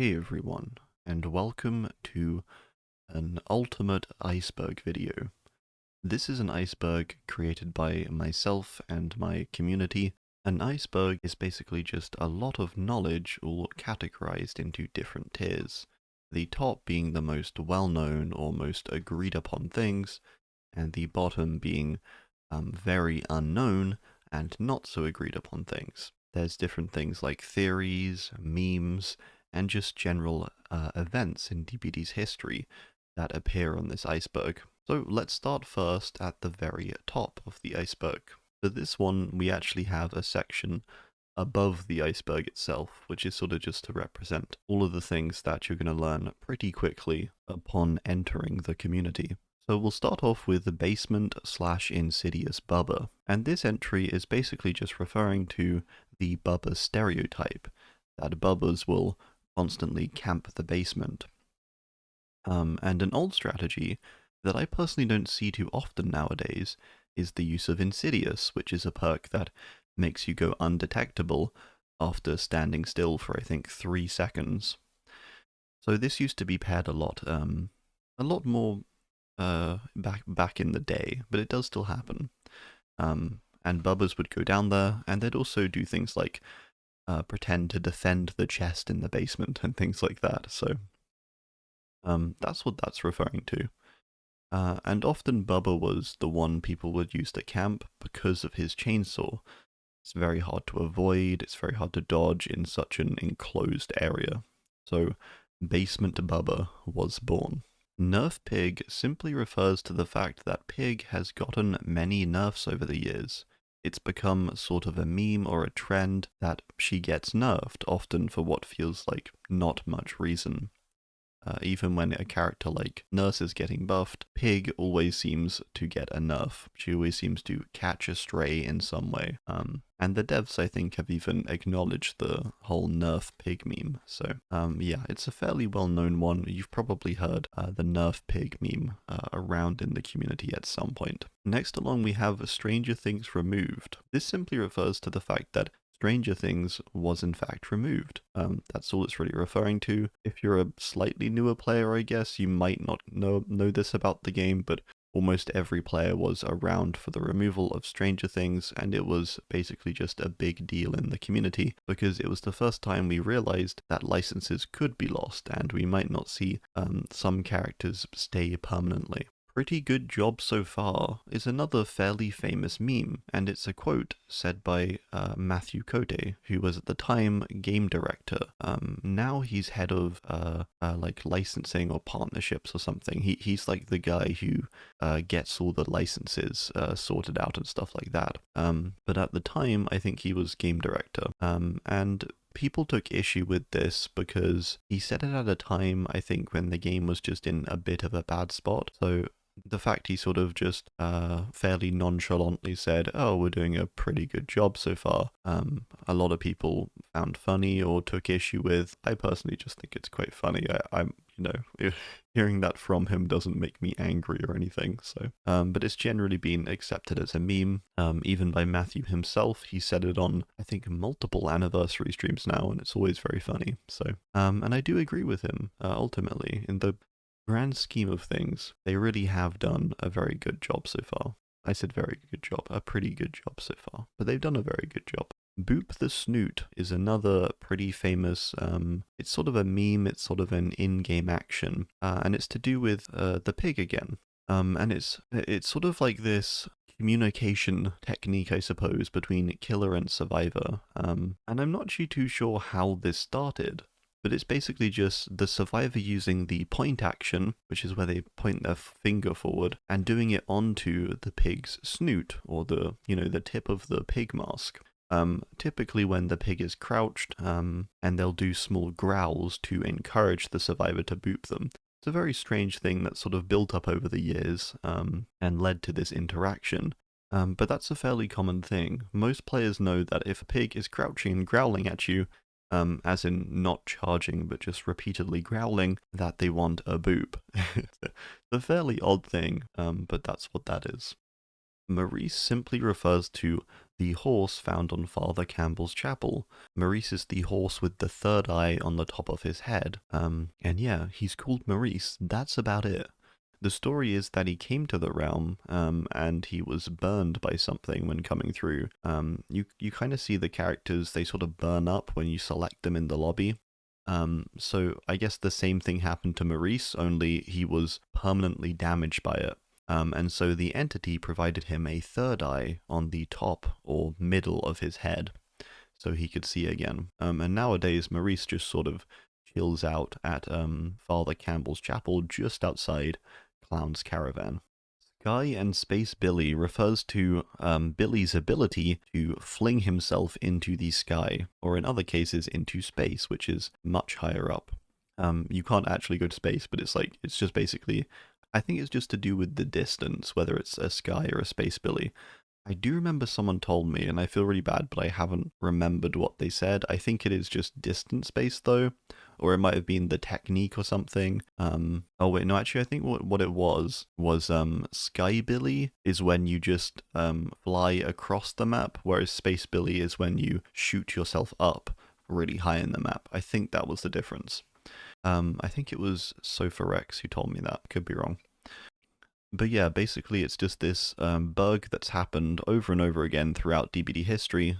Hey everyone, and welcome to an ultimate iceberg video. This is an iceberg created by myself and my community. An iceberg is basically just a lot of knowledge all categorized into different tiers. The top being the most well-known or most agreed upon things, and the bottom being very unknown and not so agreed upon things. There's different things like theories, memes, and just general events in DBD's history that appear on this iceberg. So let's start first at the very top of the iceberg. For this one, we actually have a section above the iceberg itself, which is sort of just to represent all of the things that you're going to learn pretty quickly upon entering the community. So we'll start off with the basement / insidious Bubba, and this entry is basically just referring to the Bubba stereotype, that Bubbas will constantly camp the basement. And an old strategy that I personally don't see too often nowadays is the use of Insidious, which is a perk that makes you go undetectable after standing still for I think 3 seconds. So this used to be paired a lot more back in the day, but it does still happen. And Bubbas would go down there, and they'd also do things like pretend to defend the chest in the basement and things like that. So that's what that's referring to. And often Bubba was the one people would use to camp because of his chainsaw. It's very hard to avoid, it's very hard to dodge in such an enclosed area. So Basement Bubba was born. Nerf Pig simply refers to the fact that Pig has gotten many nerfs over the years. It's become sort of a meme or a trend that she gets nerfed, often for what feels like not much reason. Even when a character like Nurse is getting buffed, Pig always seems to get a nerf. She always seems to catch a stray in some way. And the devs, I think, have even acknowledged the whole nerf Pig meme. So, yeah, it's a fairly well-known one. You've probably heard the nerf Pig meme around in the community at some point. Next along, we have Stranger Things removed. This simply refers to the fact that Stranger Things was in fact removed. That's all it's really referring to. If you're a slightly newer player, I guess, you might not know this about the game, but almost every player was around for the removal of Stranger Things, and it was basically just a big deal in the community, because it was the first time we realized that licenses could be lost, and we might not see some characters stay permanently. Pretty good job so far is another fairly famous meme, and it's a quote said by Matthew Cote, who was at the time game director. Now he's head of like licensing or partnerships or something. He's like the guy who gets all the licenses sorted out and stuff like that. But at the time, I think he was game director. And people took issue with this because he said it at a time, I think, when the game was just in a bit of a bad spot. So the fact he sort of just fairly nonchalantly said, "Oh, we're doing a pretty good job so far," a lot of people found funny or took issue with. I personally just think it's quite funny. I'm, hearing that from him doesn't make me angry or anything. So, but it's generally been accepted as a meme, even by Matthew himself. He said it on, I think, multiple anniversary streams now, and it's always very funny. So, and I do agree with him ultimately in the grand scheme of things, they really have done a very good job so far. I said very good job, a pretty good job so far, but they've done a very good job. Boop the Snoot is another pretty famous, it's sort of a meme, it's sort of an in-game action, and it's to do with the pig again. And it's sort of like this communication technique, I suppose, between killer and survivor. And I'm not actually too sure how this started, but it's basically just the survivor using the point action, which is where they point their finger forward, and doing it onto the pig's snoot, or the tip of the pig mask. Typically when the pig is crouched, and they'll do small growls to encourage the survivor to boop them. It's a very strange thing that sort of built up over the years, and led to this interaction. But that's a fairly common thing. Most players know that if a pig is crouching and growling at you, as in not charging but just repeatedly growling, that they want a boop. It's a fairly odd thing, but that's what that is. Maurice simply refers to the horse found on Father Campbell's chapel. Maurice is the horse with the third eye on the top of his head. And yeah, he's called Maurice. That's about it. The story is that he came to the realm, and he was burned by something when coming through. You kind of see the characters, they sort of burn up when you select them in the lobby. So I guess the same thing happened to Maurice, only he was permanently damaged by it. And so the entity provided him a third eye on the top or middle of his head, so he could see again. And nowadays, Maurice just sort of chills out at Father Campbell's chapel just outside Clown's Caravan. Sky and Space Billy refers to Billy's ability to fling himself into the sky, or in other cases into space, which is much higher up. You can't actually go to space, but it's just basically, I think it's just to do with the distance, whether it's a sky or a space Billy. I do remember someone told me, and I feel really bad, but I haven't remembered what they said. I think it is just distance based though, or it might have been the technique or something. Oh wait, no, actually I think what it was Sky Billy is when you just fly across the map, whereas Space Billy is when you shoot yourself up really high in the map. I think that was the difference. I think it was Sofa Rex who told me that, could be wrong. But yeah, basically it's just this bug that's happened over and over again throughout DBD history,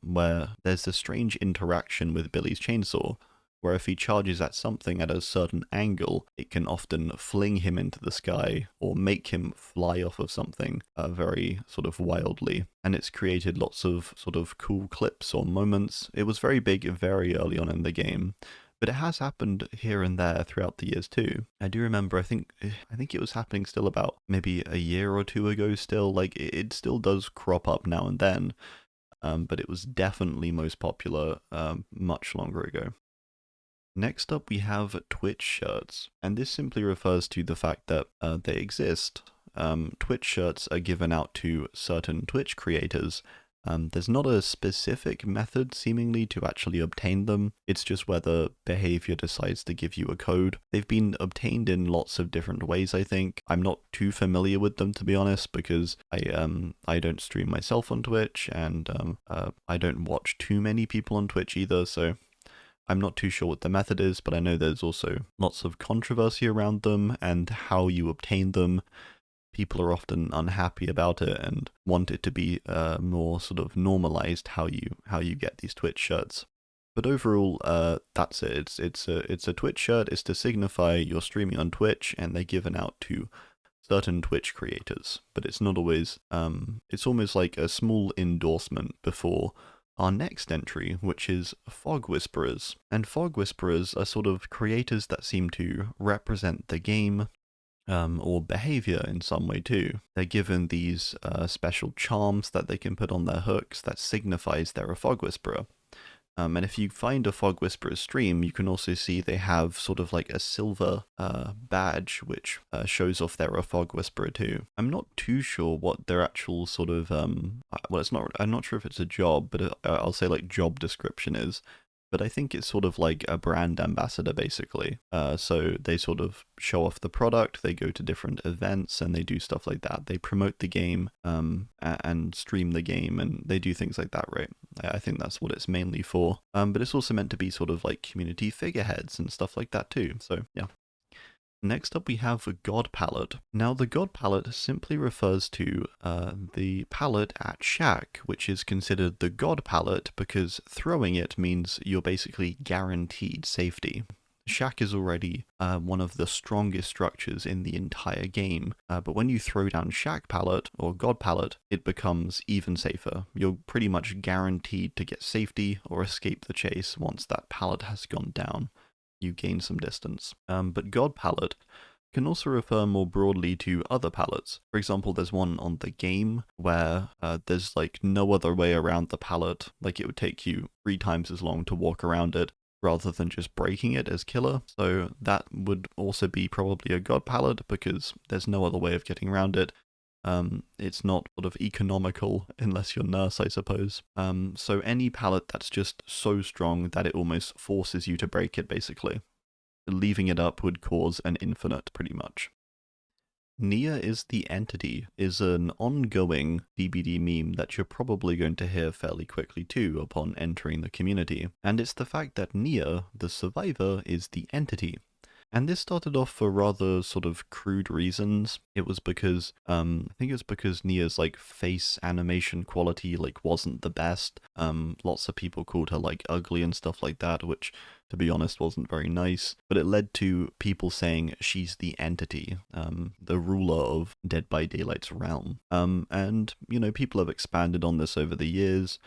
where there's a strange interaction with Billy's chainsaw, where if he charges at something at a certain angle, it can often fling him into the sky or make him fly off of something very sort of wildly. And it's created lots of sort of cool clips or moments. It was very big very early on in the game. But it has happened here and there throughout the years too. I do remember, I think it was happening still about maybe a year or two ago still. Like, it still does crop up now and then. But it was definitely most popular much longer ago. Next up we have Twitch shirts, and this simply refers to the fact that they exist. Twitch shirts are given out to certain Twitch creators. There's not a specific method, seemingly, to actually obtain them. It's just whether Behavior decides to give you a code. They've been obtained in lots of different ways, I think. I'm not too familiar with them, to be honest, because I don't stream myself on Twitch, and I don't watch too many people on Twitch either, so I'm not too sure what the method is, but I know there's also lots of controversy around them and how you obtain them. People are often unhappy about it and want it to be more sort of normalized how you get these Twitch shirts. But overall, that's it. It's a Twitch shirt. It's to signify you're streaming on Twitch, and they're given out to certain Twitch creators. But it's not always. It's almost like a small endorsement before our next entry, which is Fog Whisperers. And Fog Whisperers are sort of creators that seem to represent the game, or behavior in some way too. They're given these special charms that they can put on their hooks that signifies they're a Fog Whisperer. And if you find a Fog Whisperer stream, you can also see they have sort of like a silver badge, which shows off they're a Fog Whisperer too. I'm not too sure what their actual sort of, well, it's not, I'm not sure if it's a job, but I'll say like job description is. But I think it's sort of like a brand ambassador, basically. So they sort of show off the product, they go to different events, and they do stuff like that. They promote the game and stream the game, and they do things like that, right? I think that's what it's mainly for. But it's also meant to be sort of like community figureheads and stuff like that too. So yeah. Next up we have God Palette. Now the God Palette simply refers to the palette at Shack, which is considered the God Palette because throwing it means you're basically guaranteed safety. Shack is already one of the strongest structures in the entire game, but when you throw down Shack Palette, or God Palette, it becomes even safer. You're pretty much guaranteed to get safety or escape the chase once that palette has gone down. You gain some distance. But God Palette can also refer more broadly to other palettes. For example, there's one on the game where there's like no other way around the palette. Like it would take you 3 times as long to walk around it rather than just breaking it as killer. So that would also be probably a God Palette because there's no other way of getting around it. It's not sort of economical unless you're Nurse, I suppose. So any palette that's just so strong that it almost forces you to break it, basically. Leaving it up would cause an infinite, pretty much. Nia is the entity is an ongoing DBD meme that you're probably going to hear fairly quickly too upon entering the community, and it's the fact that Nia, the survivor, is the entity. And this started off for rather sort of crude reasons. It was because, I think it's because Nia's like face animation quality like wasn't the best. Lots of people called her like ugly and stuff like that, which to be honest wasn't very nice. But it led to people saying she's the entity, the ruler of Dead by Daylight's realm. And you know, people have expanded on this over the years.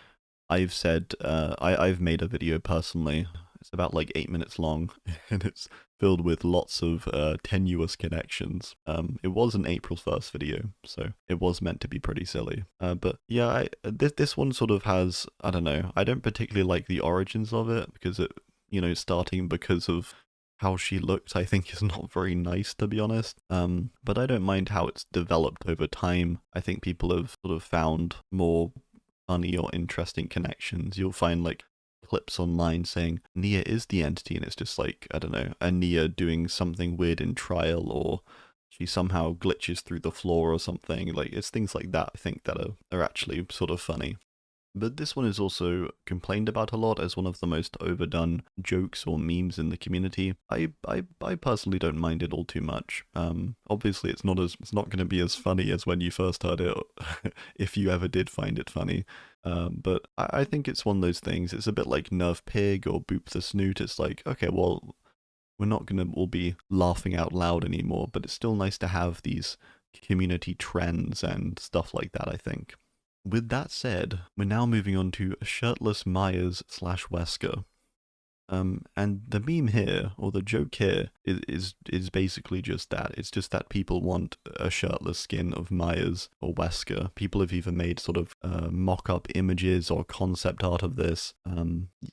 I've said, I've made a video personally. It's about like 8 minutes long, and it's filled with lots of tenuous connections. It was an April 1st video, so it was meant to be pretty silly. But yeah, this one sort of has, I don't know, I don't particularly like the origins of it, because it, you know, starting because of how she looked, I think is not very nice, to be honest. But I don't mind how it's developed over time. I think people have sort of found more funny or interesting connections. You'll find like clips online saying Nia is the entity, and it's just like, I don't know, a Nia doing something weird in trial, or she somehow glitches through the floor or something. Like, it's things like that I think that are actually sort of funny. But this one is also complained about a lot as one of the most overdone jokes or memes in the community. I personally don't mind it all too much. Obviously it's not going to be as funny as when you first heard it, if you ever did find it funny. But I think it's one of those things. It's a bit like Nerf Pig or Boop the Snoot. It's like, okay, well, we're not going to all be laughing out loud anymore, but it's still nice to have these community trends and stuff like that, I think. With that said, we're now moving on to Shirtless Myers / Wesker. And the meme here, or the joke here, is basically just that. It's just that people want a shirtless skin of Myers or Wesker. People have even made sort of mock-up images or concept art of this.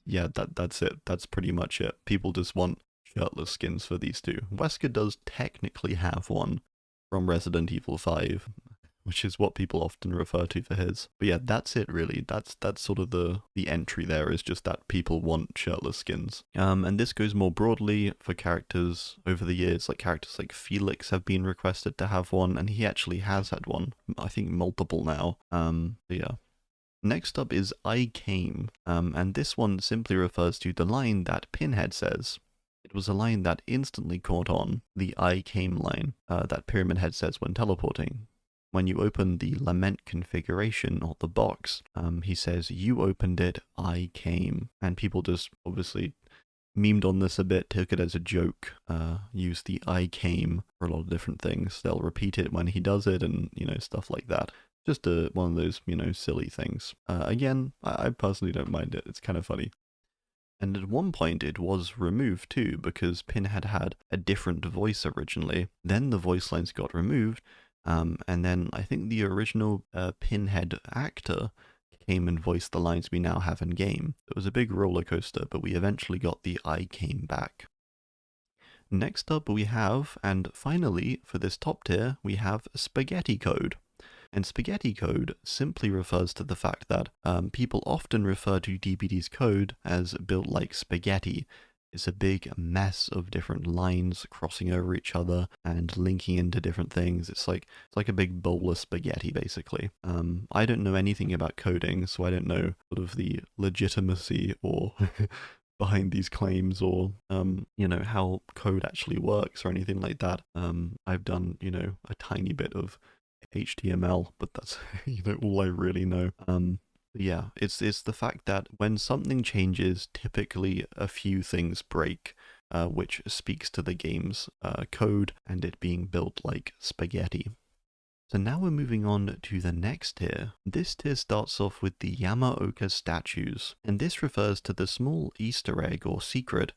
Yeah, that's it. That's pretty much it. People just want shirtless skins for these two. Wesker does technically have one from Resident Evil 5. Which is what people often refer to for his. But yeah, that's it really. That's sort of the entry there, is just that people want shirtless skins. And this goes more broadly for characters over the years. Like characters like Felix have been requested to have one, and he actually has had one. I think multiple now. But yeah. Next up is I Came, and this one simply refers to the line that Pinhead says. It was a line that instantly caught on, the I Came line, that Pyramid Head says when teleporting. When you open the lament configuration of the box, he says, "You opened it, I came." And people just obviously memed on this a bit, took it as a joke, used the I came for a lot of different things. They'll repeat it when he does it and, you know, stuff like that. Just one of those, you know, silly things. Again, I personally don't mind it. It's kind of funny. And at one point it was removed too, because Pinhead had a different voice originally. Then the voice lines got removed, and then I think the original Pinhead actor came and voiced the lines we now have in game. It was a big roller coaster, but we eventually got the I Came back. Next up we have, and finally for this top tier, we have Spaghetti Code. And Spaghetti Code simply refers to the fact that people often refer to DBD's code as built like spaghetti. It's a big mess of different lines crossing over each other and linking into different things. It's like a big bowl of spaghetti, basically. I don't know anything about coding, so I don't know sort of the legitimacy or behind these claims, or you know, how code actually works or anything like that. I've done, you know, a tiny bit of HTML, but that's you know, all I really know. Yeah, it's the fact that when something changes, typically a few things break, which speaks to the game's code and it being built like spaghetti. So now we're moving on to the next tier. This tier starts off with the Yamaoka statues, and this refers to the small Easter egg or secret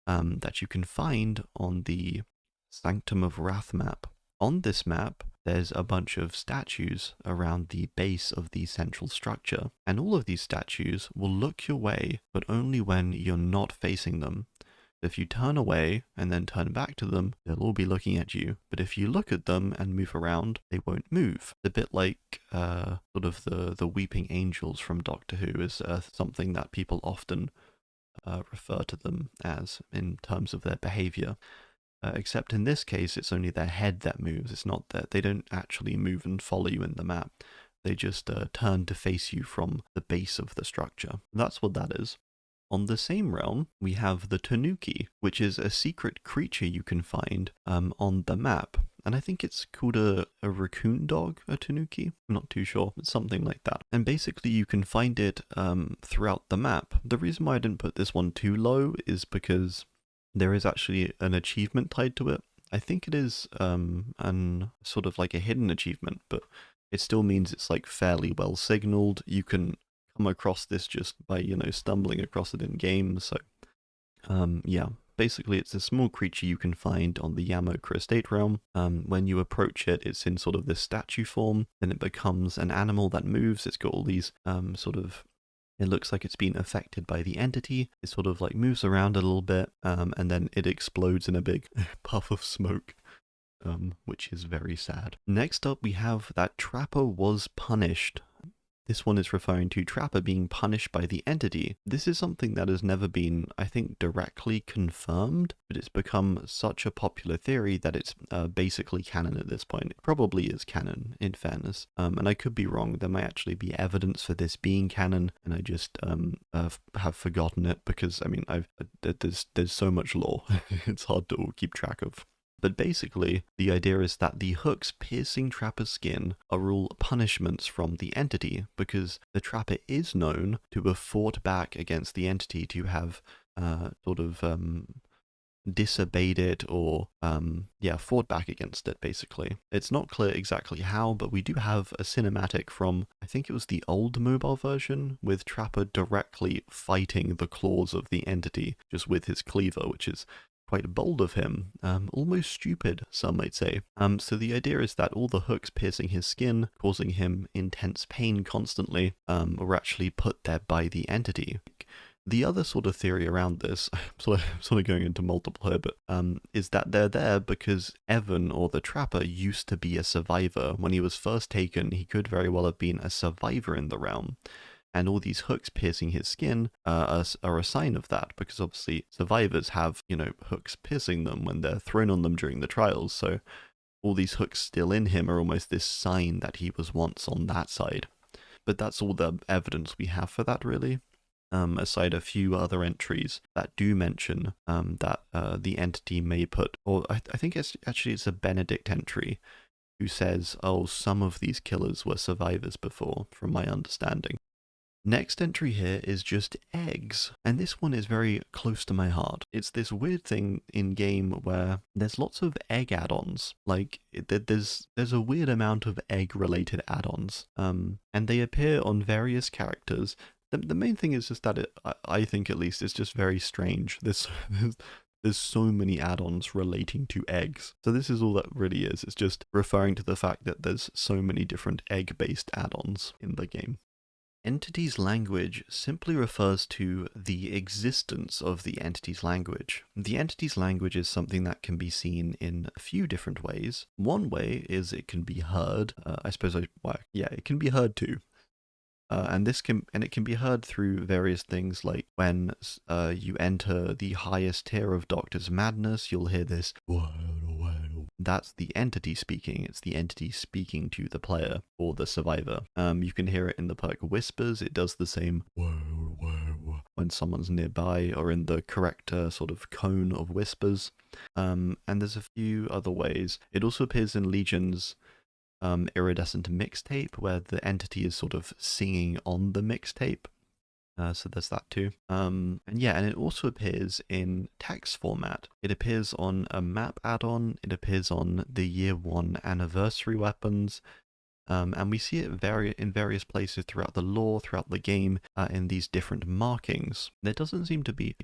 that you can find on the Sanctum of Wrath map. On this map, there's a bunch of statues around the base of the central structure, and all of these statues will look your way, but only when you're not facing them. If you turn away and then turn back to them, they'll all be looking at you. But if you look at them and move around, they won't move. A bit like sort of the weeping angels from Doctor Who is something that people often refer to them as in terms of their behavior. except in this case, it's only their head that moves. It's not that they don't actually move and follow you in the map. They just turn to face you from the base of the structure. That's what that is. On the same realm, we have the Tanuki, which is a secret creature you can find on the map. And I think it's called a raccoon dog, a Tanuki. I'm not too sure. It's something like that. And basically you can find it throughout the map. The reason why I didn't put this one too low is because there is actually an achievement tied to it. I think it is an sort of like a hidden achievement, but it still means it's like fairly well signaled. You can come across this just by, you know, stumbling across it in game. So, yeah, basically it's a small creature you can find on the Yamokra Estate realm. When you approach it, it's in sort of this statue form. Then it becomes an animal that moves. It's got all these sort of, it looks like it's been affected by the entity. It sort of like moves around a little bit, and then it explodes in a big puff of smoke. Which is very sad. Next up, we have that Trapper was punished. This one is referring to Trapper being punished by the entity. This is something that has never been, I think, directly confirmed, but it's become such a popular theory that it's basically canon at this point. It probably is canon, in fairness. And I could be wrong. There might actually be evidence for this being canon, and I just have forgotten it because, I mean, there's so much lore. It's hard to keep track of. But basically, the idea is that the hooks piercing Trapper's skin are all punishments from the entity, because the Trapper is known to have fought back against the entity, to have sort of disobeyed it, or fought back against it, basically. It's not clear exactly how, but we do have a cinematic from, I think it was the old mobile version, with Trapper directly fighting the claws of the entity, just with his cleaver, which is quite bold of him, almost stupid, some might say. So the idea is that all the hooks piercing his skin, causing him intense pain constantly, were actually put there by the entity. The other sort of theory around this, sort of going into multiple here, but is that they're there because Evan, or the Trapper, used to be a survivor. When he was first taken, he could very well have been a survivor in the realm. And all these hooks piercing his skin are a sign of that, because obviously survivors have, you know, hooks piercing them when they're thrown on them during the trials. So all these hooks still in him are almost this sign that he was once on that side. But that's all the evidence we have for that, really. Aside a few other entries that do mention that the entity may put, or I think it's a Benedict entry who says, oh, some of these killers were survivors before, from my understanding. Next entry here is just eggs, and this one is very close to my heart. It's this weird thing in game where there's lots of egg add-ons. Like, there's a weird amount of egg-related add-ons, and they appear on various characters. The main thing is just that I think at least, it's just very strange. There's so many add-ons relating to eggs. So this is all that really is. It's just referring to the fact that there's so many different egg-based add-ons in the game. Entity's language simply refers to the existence of the entity's language. The entity's language is something that can be seen in a few different ways. One way is it can be heard. It can be heard too. And it can be heard through various things, like when you enter the highest tier of Doctor's Madness, you'll hear this. That's the entity speaking. It's the entity speaking to the player or the survivor. You can hear it in the perk Whispers. It does the same when someone's nearby, or in the correct sort of cone of whispers. And there's a few other ways. It also appears in Legion's iridescent mixtape, where the entity is sort of singing on the mixtape. So there's that too. And it also appears in text format. It appears on a map add-on. It appears on the Year 1 anniversary weapons. And we see it in various places throughout the lore, throughout the game, in these different markings. There doesn't seem to be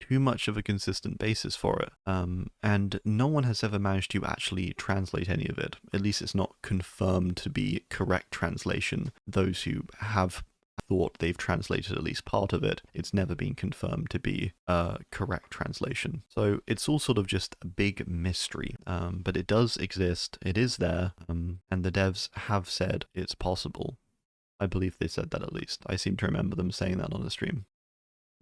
too much of a consistent basis for it, and no one has ever managed to actually translate any of it. At least it's not confirmed to be correct translation. Those who have thought they've translated at least part of it, it's never been confirmed to be a correct translation. So it's all sort of just a big mystery, but it does exist, it is there, and the devs have said it's possible. I believe they said that, at least. I seem to remember them saying that on the stream.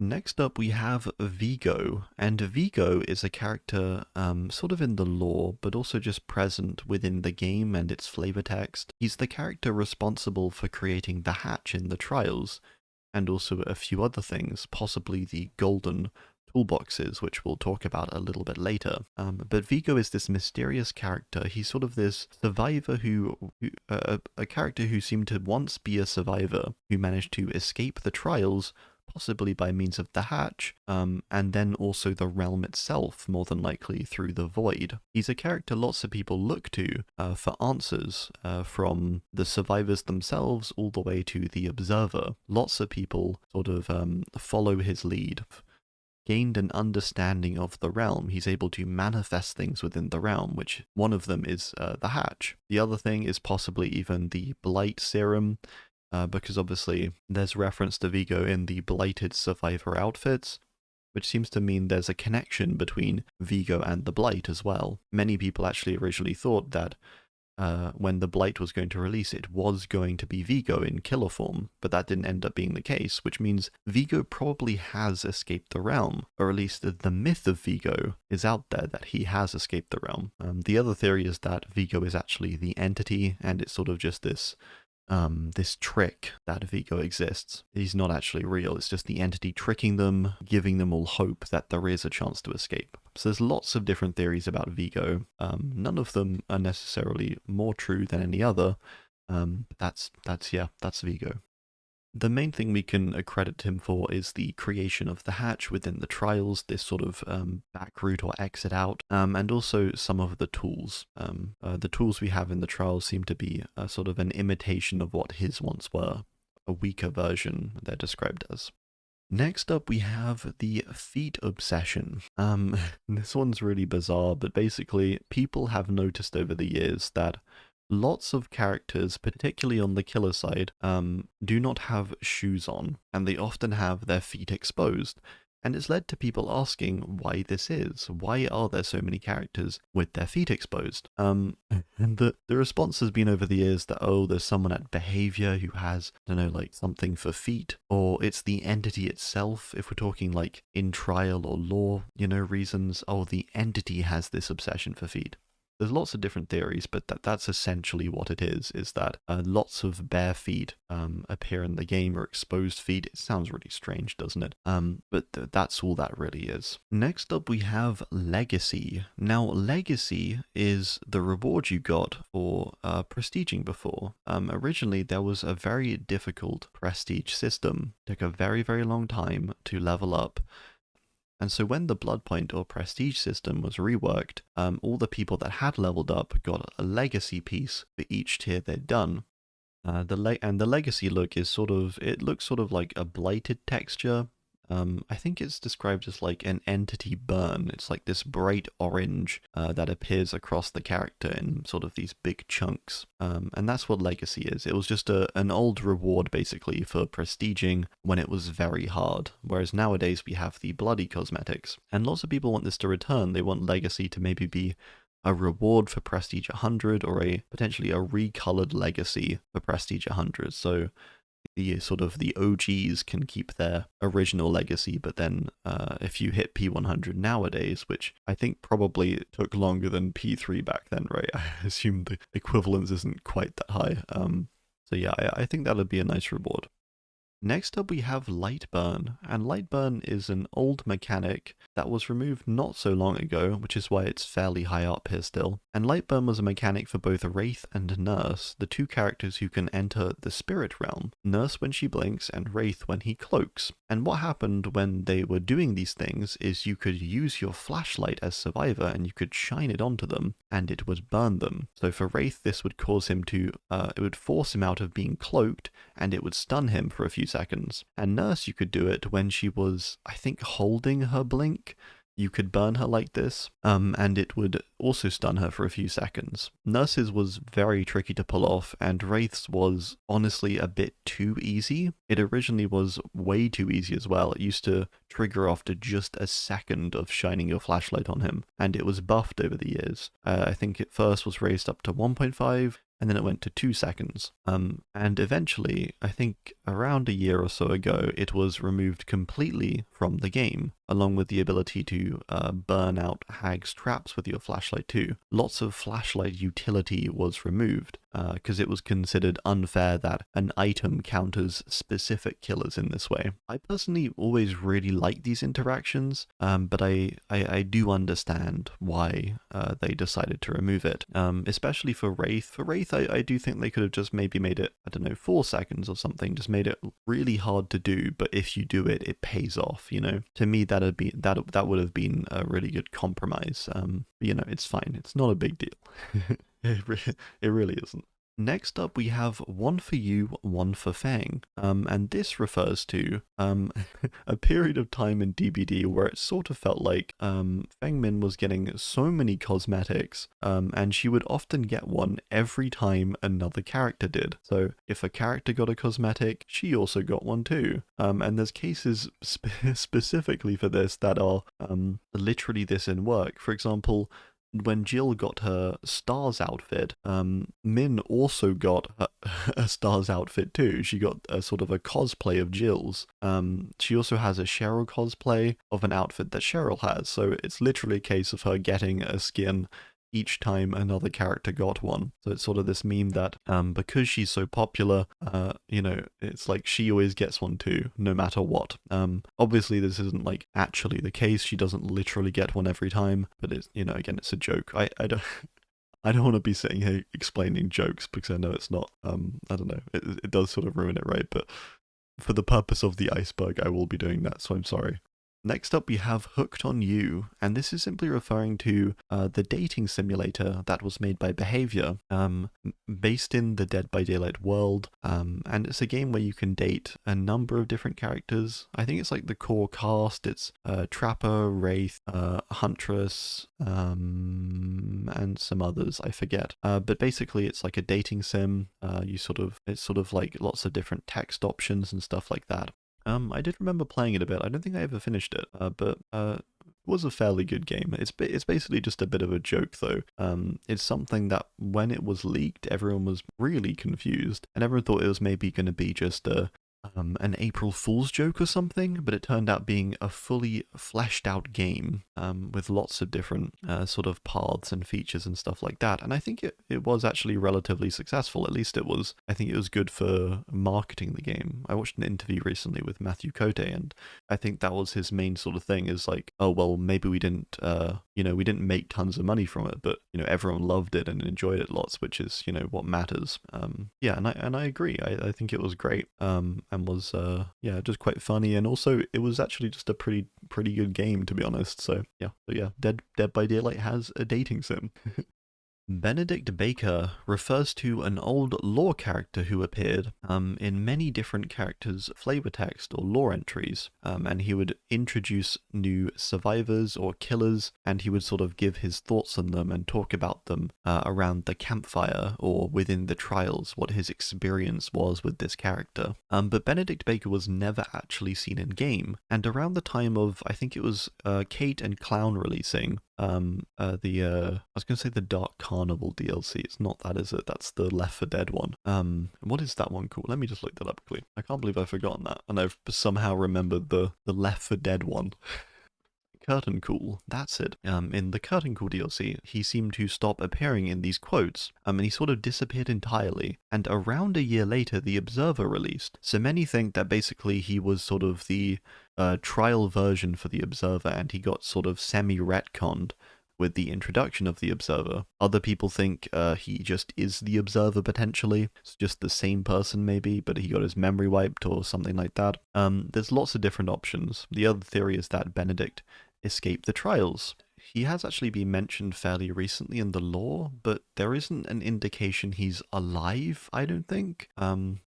Next up we have Vigo, and Vigo is a character sort of in the lore, but also just present within the game and its flavor text. He's the character responsible for creating the hatch in the trials, and also a few other things, possibly the golden toolboxes, which we'll talk about a little bit later. But Vigo is this mysterious character. He's sort of this survivor a character who seemed to once be a survivor, who managed to escape the trials, possibly by means of the hatch, and then also the realm itself, more than likely through the void. He's a character lots of people look to for answers, from the survivors themselves all the way to the observer. Lots of people sort of follow his lead. Gained an understanding of the realm. He's able to manifest things within the realm, which one of them is the hatch. The other thing is possibly even the blight serum, because obviously there's reference to Vigo in the blighted survivor outfits, which seems to mean there's a connection between Vigo and the blight as well. Many people actually originally thought that when the blight was going to release, it was going to be Vigo in killer form, but that didn't end up being the case, which means Vigo probably has escaped the realm, or at least the myth of Vigo is out there that he has escaped the realm. The other theory is that Vigo is actually the entity, and it's sort of just this trick that Vigo exists. He's not actually real, it's just the entity tricking them, giving them all hope that there is a chance to escape. So there's lots of different theories about Vigo. None of them are necessarily more true than any other. That's Vigo. The main thing we can accredit him for is the creation of the hatch within the trials, this sort of back route or exit out, and also some of the tools. The tools we have in the trials seem to be sort of an imitation of what his once were, a weaker version they're described as. Next up we have the feet obsession. This one's really bizarre, but basically people have noticed over the years that lots of characters, particularly on the killer side, do not have shoes on, and they often have their feet exposed. And it's led to people asking why this is. Why are there so many characters with their feet exposed? And the response has been over the years that, oh, there's someone at behavior who has, I don't know, like something for feet, or it's the entity itself, if we're talking like in trial or lore, reasons. Oh, the entity has this obsession for feet. There's lots of different theories, but that's essentially what it is that lots of bare feet appear in the game, or exposed feet. It sounds really strange, doesn't it? But that's all that really is. Next up we have Legacy. Now, Legacy is the reward you got for prestiging before. Originally, there was a very difficult prestige system. It took a very, very long time to level up. And so when the blood point or prestige system was reworked, all the people that had leveled up got a legacy piece for each tier they'd done. The legacy look is it looks sort of like a blighted texture. I think it's described as like an entity burn. It's like this bright orange that appears across the character in sort of these big chunks. And that's what Legacy is. It was just an old reward basically for prestiging when it was very hard. Whereas nowadays we have the bloody cosmetics. And lots of people want this to return. They want Legacy to maybe be a reward for Prestige 100, or potentially a recolored Legacy for Prestige 100. So the OGs can keep their original legacy, but then if you hit P100 nowadays, which I think probably took longer than P3 back then, right? I assume the equivalence isn't quite that high. So yeah, I think that would be a nice reward. Next up we have Lightburn, and Lightburn is an old mechanic that was removed not so long ago, which is why it's fairly high up here still. And Lightburn was a mechanic for both Wraith and Nurse, the two characters who can enter the spirit realm. Nurse when she blinks, and Wraith when he cloaks. And what happened when they were doing these things is you could use your flashlight as Survivor and you could shine it onto them, and it would burn them. So for Wraith, this would cause him to, it would force him out of being cloaked, and it would stun him for a few seconds. And Nurse, you could do it when she was, I think, holding her blink. You could burn her like this, and it would also stun her for a few seconds. Nurse's was very tricky to pull off, and Wraith's was honestly a bit too easy. It originally was way too easy as well. It used to trigger after just a second of shining your flashlight on him, and it was buffed over the years. I think it first was raised up to 1.5, and then it went to 2 seconds. And eventually, I think around a year or so ago, it was removed completely from the game, along with the ability to burn out Hag's traps with your flashlight too. Lots of flashlight utility was removed, because it was considered unfair that an item counters specific killers in this way. I personally always really like these interactions, but I do understand why they decided to remove it, especially for Wraith. For Wraith, I do think they could have just maybe made it, I don't know, 4 seconds or something, just made it really hard to do, but if you do it, it pays off, you know? To me, that would have been a really good compromise. You know, it's fine. It's not a big deal. It really isn't. Next up, we have one for you, one for Fang, and this refers to a period of time in DBD where it sort of felt like Feng Min was getting so many cosmetics, and she would often get one every time another character did. So if a character got a cosmetic, she also got one too. And there's cases specifically for this that are literally this in work. For example, when Jill got her Stars outfit, Min also got a Stars outfit too. She got a sort of a cosplay of Jill's. She also has a Cheryl cosplay of an outfit that Cheryl has, so it's literally a case of her getting a skin each time another character got one. So it's sort of this meme that because she's so popular, you know, it's like she always gets one too, no matter what. Obviously this isn't like actually the case. She doesn't literally get one every time, but it's, you know, again, it's a joke. I don't I don't want to be sitting here explaining jokes because I know it's not, I don't know, it does sort of ruin it, right? But for the purpose of the iceberg, I will be doing that, so I'm sorry. Next up, we have Hooked on You, and this is simply referring to the dating simulator that was made by Behavior, based in the Dead by Daylight world, and it's a game where you can date a number of different characters. I think it's like the core cast. It's Trapper, Wraith, Huntress, and some others, I forget. But basically, it's like a dating sim. It's sort of like lots of different text options and stuff like that. I did remember playing it a bit. I don't think I ever finished it, but it was a fairly good game. It's basically just a bit of a joke, though. It's something that when it was leaked, everyone was really confused, and everyone thought it was maybe going to be just an April Fool's joke or something, but it turned out being a fully fleshed out game with lots of different sort of paths and features and stuff like that. And I think it was actually relatively successful. At least it was. I think it was good for marketing the game. I watched an interview recently with Matthew Cote, and I think that was his main sort of thing is like, oh, well, maybe we didn't, we didn't make tons of money from it, but, everyone loved it and enjoyed it lots, which is, what matters. Yeah, and I agree. I think it was great. And was just quite funny, and also it was actually just a pretty good game, to be honest. So yeah, Dead by Daylight has a dating sim. Benedict Baker refers to an old lore character who appeared in many different characters' flavor text or lore entries, and he would introduce new survivors or killers, and he would sort of give his thoughts on them and talk about them around the campfire or within the trials, what his experience was with this character. But Benedict Baker was never actually seen in game, and around the time of, I think it was Kate and Clown releasing, I was going to say the Dark Carnival DLC. It's not that, is it? That's the Left 4 Dead one. What is that one called? Let me just look that up quickly. I can't believe I've forgotten that, and I've somehow remembered the Left 4 Dead one. Curtain Call, that's it. In the Curtain Call DLC, he seemed to stop appearing in these quotes, and he sort of disappeared entirely, and around a year later the Observer released. So many think that basically he was sort of the trial version for the Observer, and he got sort of semi-retconned with the introduction of the Observer. Other people think he just is the Observer potentially. It's just the same person maybe, but he got his memory wiped or something like that. There's lots of different options. The other theory is that Benedict escaped the trials. He has actually been mentioned fairly recently in the lore, but there isn't an indication he's alive, I don't think.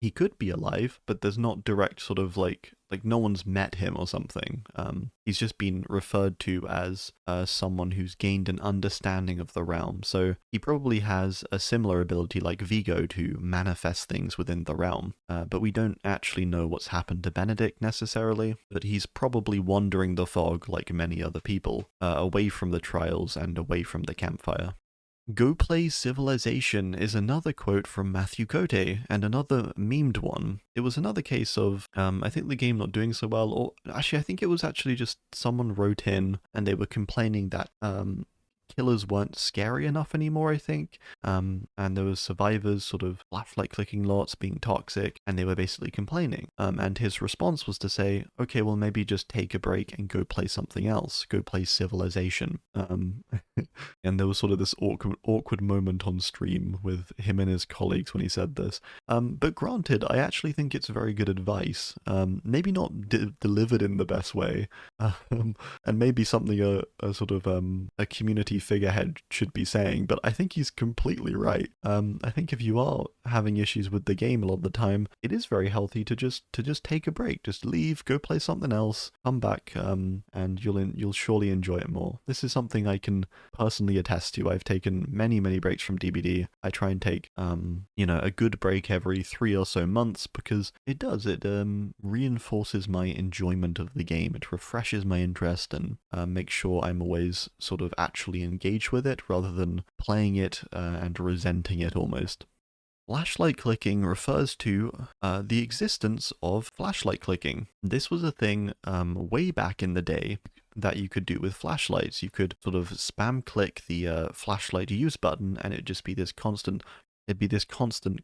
He could be alive, but there's not direct sort of like no one's met him or something. He's just been referred to as someone who's gained an understanding of the realm. So he probably has a similar ability like Vigo to manifest things within the realm. But we don't actually know what's happened to Benedict necessarily. But he's probably wandering the fog like many other people, away from the trials and away from the campfire. Go play Civilization is another quote from Matthew Cote, and another memed one. It was another case of, I think the game not doing so well, or actually I think it was actually just someone wrote in and they were complaining that killers weren't scary enough anymore, I think. And there was survivors sort of flashlight clicking lots, being toxic, and they were basically complaining. And his response was to say, okay, well maybe just take a break and go play something else. Go play Civilization. And there was sort of this awkward moment on stream with him and his colleagues when he said this. But granted, I actually think it's very good advice. Maybe not delivered in the best way, and maybe something a sort of a community figurehead should be saying. But I think he's completely right. I think if you are having issues with the game a lot of the time, it is very healthy to just take a break, just leave, go play something else, come back, and you'll surely enjoy it more. This is something I can personally attest to. I've taken many breaks from DBD. I try and take a good break every 3 or so months because it reinforces my enjoyment of the game. It refreshes my interest and makes sure I'm always sort of actually engaged with it rather than playing it and resenting it almost. Flashlight clicking refers to the existence of flashlight clicking. This was a thing way back in the day that you could do with flashlights. You could sort of spam click the flashlight use button and it'd just be this constant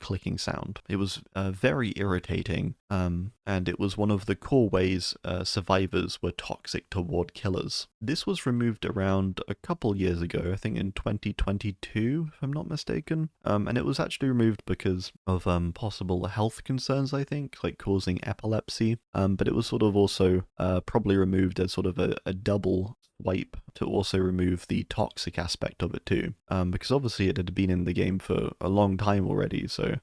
clicking sound. It was very irritating, and it was one of the core ways survivors were toxic toward killers. This was removed around a couple years ago, I think in 2022, if I'm not mistaken, and it was actually removed because of possible health concerns, I think, like causing epilepsy, but it was sort of also probably removed as sort of a double swipe to also remove the toxic aspect of it too, because obviously it had been in the game for a long time already, so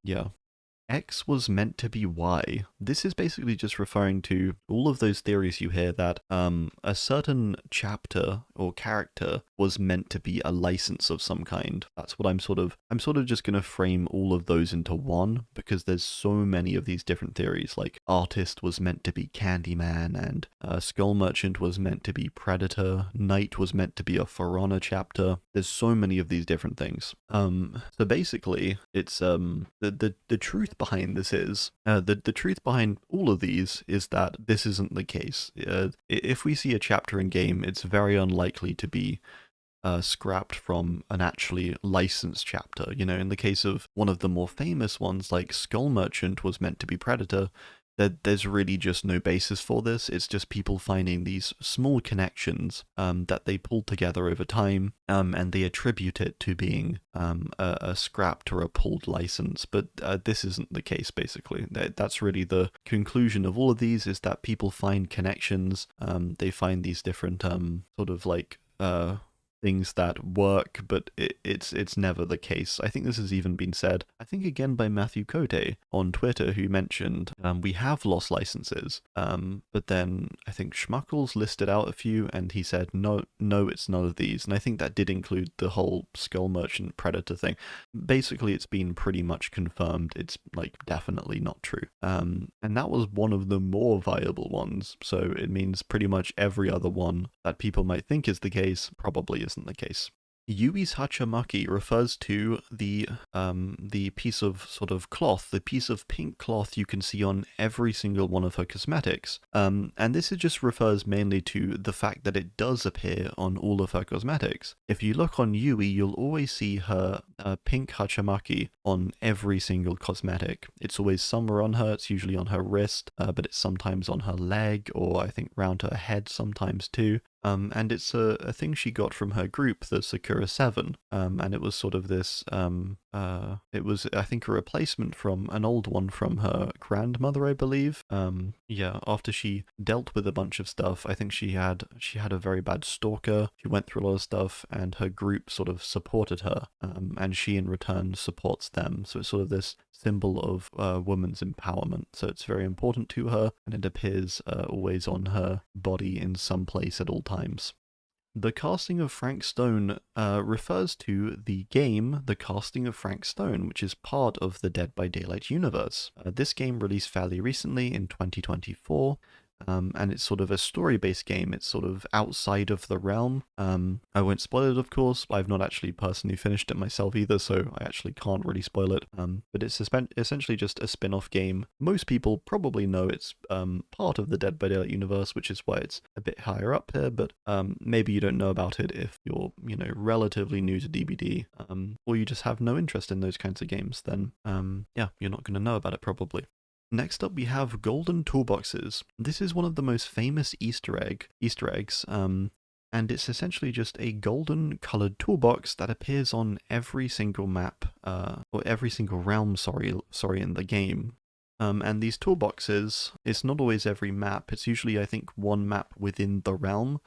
yeah. X was meant to be Y. This is basically just referring to all of those theories you hear that a certain chapter or character was meant to be a license of some kind. That's what I'm sort of just going to frame all of those into one because there's so many of these different theories. Like Artist was meant to be Candyman, and Skull Merchant was meant to be Predator, Knight was meant to be a For Honor chapter. There's so many of these different things. So basically it's the truth behind this is the truth behind all of these is that this isn't the case. If we see a chapter in game, it's very unlikely to be scrapped from an actually licensed chapter. You know, in the case of one of the more famous ones, like Skull Merchant was meant to be Predator, there's really just no basis for this. It's just people finding these small connections that they pull together over time, and they attribute it to being a scrapped or a pulled license. But this isn't the case, basically. That's really the conclusion of all of these, is that people find connections, they find these different sort of like things that work, but it's never the case. I think this has even been said, I think again by Matthew Cote on Twitter, who mentioned we have lost licenses, but then I think Schmuckles listed out a few and he said no, it's none of these, and I think that did include the whole Skull Merchant Predator thing. Basically it's been pretty much confirmed it's like definitely not true, and that was one of the more viable ones, so it means pretty much every other one that people might think is the case probably isn't the case. Yui's Hachamaki refers to the piece of sort of cloth, the piece of pink cloth you can see on every single one of her cosmetics. And this just refers mainly to the fact that it does appear on all of her cosmetics. If you look on Yui, you'll always see her pink Hachamaki on every single cosmetic. It's always somewhere on her, it's usually on her wrist, but it's sometimes on her leg, or I think round her head sometimes too. And it's a thing she got from her group, the Sakura 7, and it was sort of this, it was, I think, a replacement from an old one from her grandmother, I believe. Yeah, after she dealt with a bunch of stuff, I think she had a very bad stalker, she went through a lot of stuff, and her group sort of supported her, and she in return supports them, so it's sort of this symbol of woman's empowerment, so it's very important to her, and it appears always on her body in some place at all times. The casting of Frank Stone refers to the game The Casting of Frank Stone, which is part of the Dead by Daylight universe. This game released fairly recently in 2024, and it's sort of a story-based game. It's sort of outside of the realm. I won't spoil it, of course. I've not actually personally finished it myself either, so I actually can't really spoil it. But it's essentially just a spin-off game. Most people probably know it's part of the Dead by Daylight universe, which is why it's a bit higher up here, but maybe you don't know about it if you're, relatively new to DBD, or you just have no interest in those kinds of games, then yeah, you're not going to know about it probably. Next up, we have golden toolboxes. This is one of the most famous Easter eggs, and it's essentially just a golden colored toolbox that appears on every single map, or every single realm, sorry, in the game. And these toolboxes, it's not always every map, it's usually, I think, one map within the realm,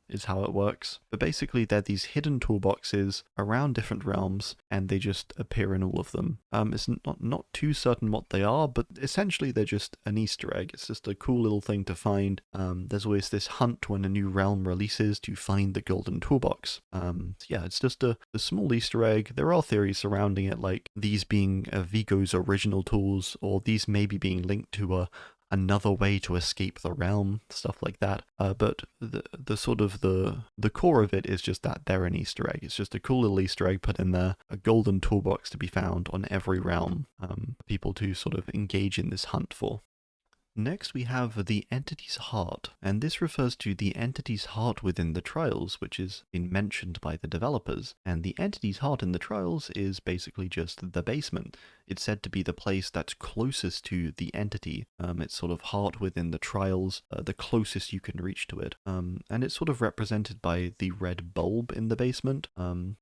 is how it works. But basically, they're these hidden toolboxes around different realms, and they just appear in all of them. It's not too certain what they are, but essentially they're just an Easter egg. It's just a cool little thing to find. There's always this hunt when a new realm releases to find the golden toolbox. So yeah, it's just a small Easter egg. There are theories surrounding it, like these being Vigo's original tools, or these maybe being linked to another way to escape the realm, stuff like that. But the sort of the core of it is just that they're an Easter egg. It's just a cool little Easter egg put in there, a golden toolbox to be found on every realm, people to sort of engage in this hunt for. Next, we have the entity's heart, and this refers to the entity's heart within the trials, which is been mentioned by the developers. And the entity's heart in the trials is basically just the basement. It's said to be the place that's closest to the entity. It's sort of heart within the trials, the closest you can reach to it. And it's sort of represented by the red bulb in the basement.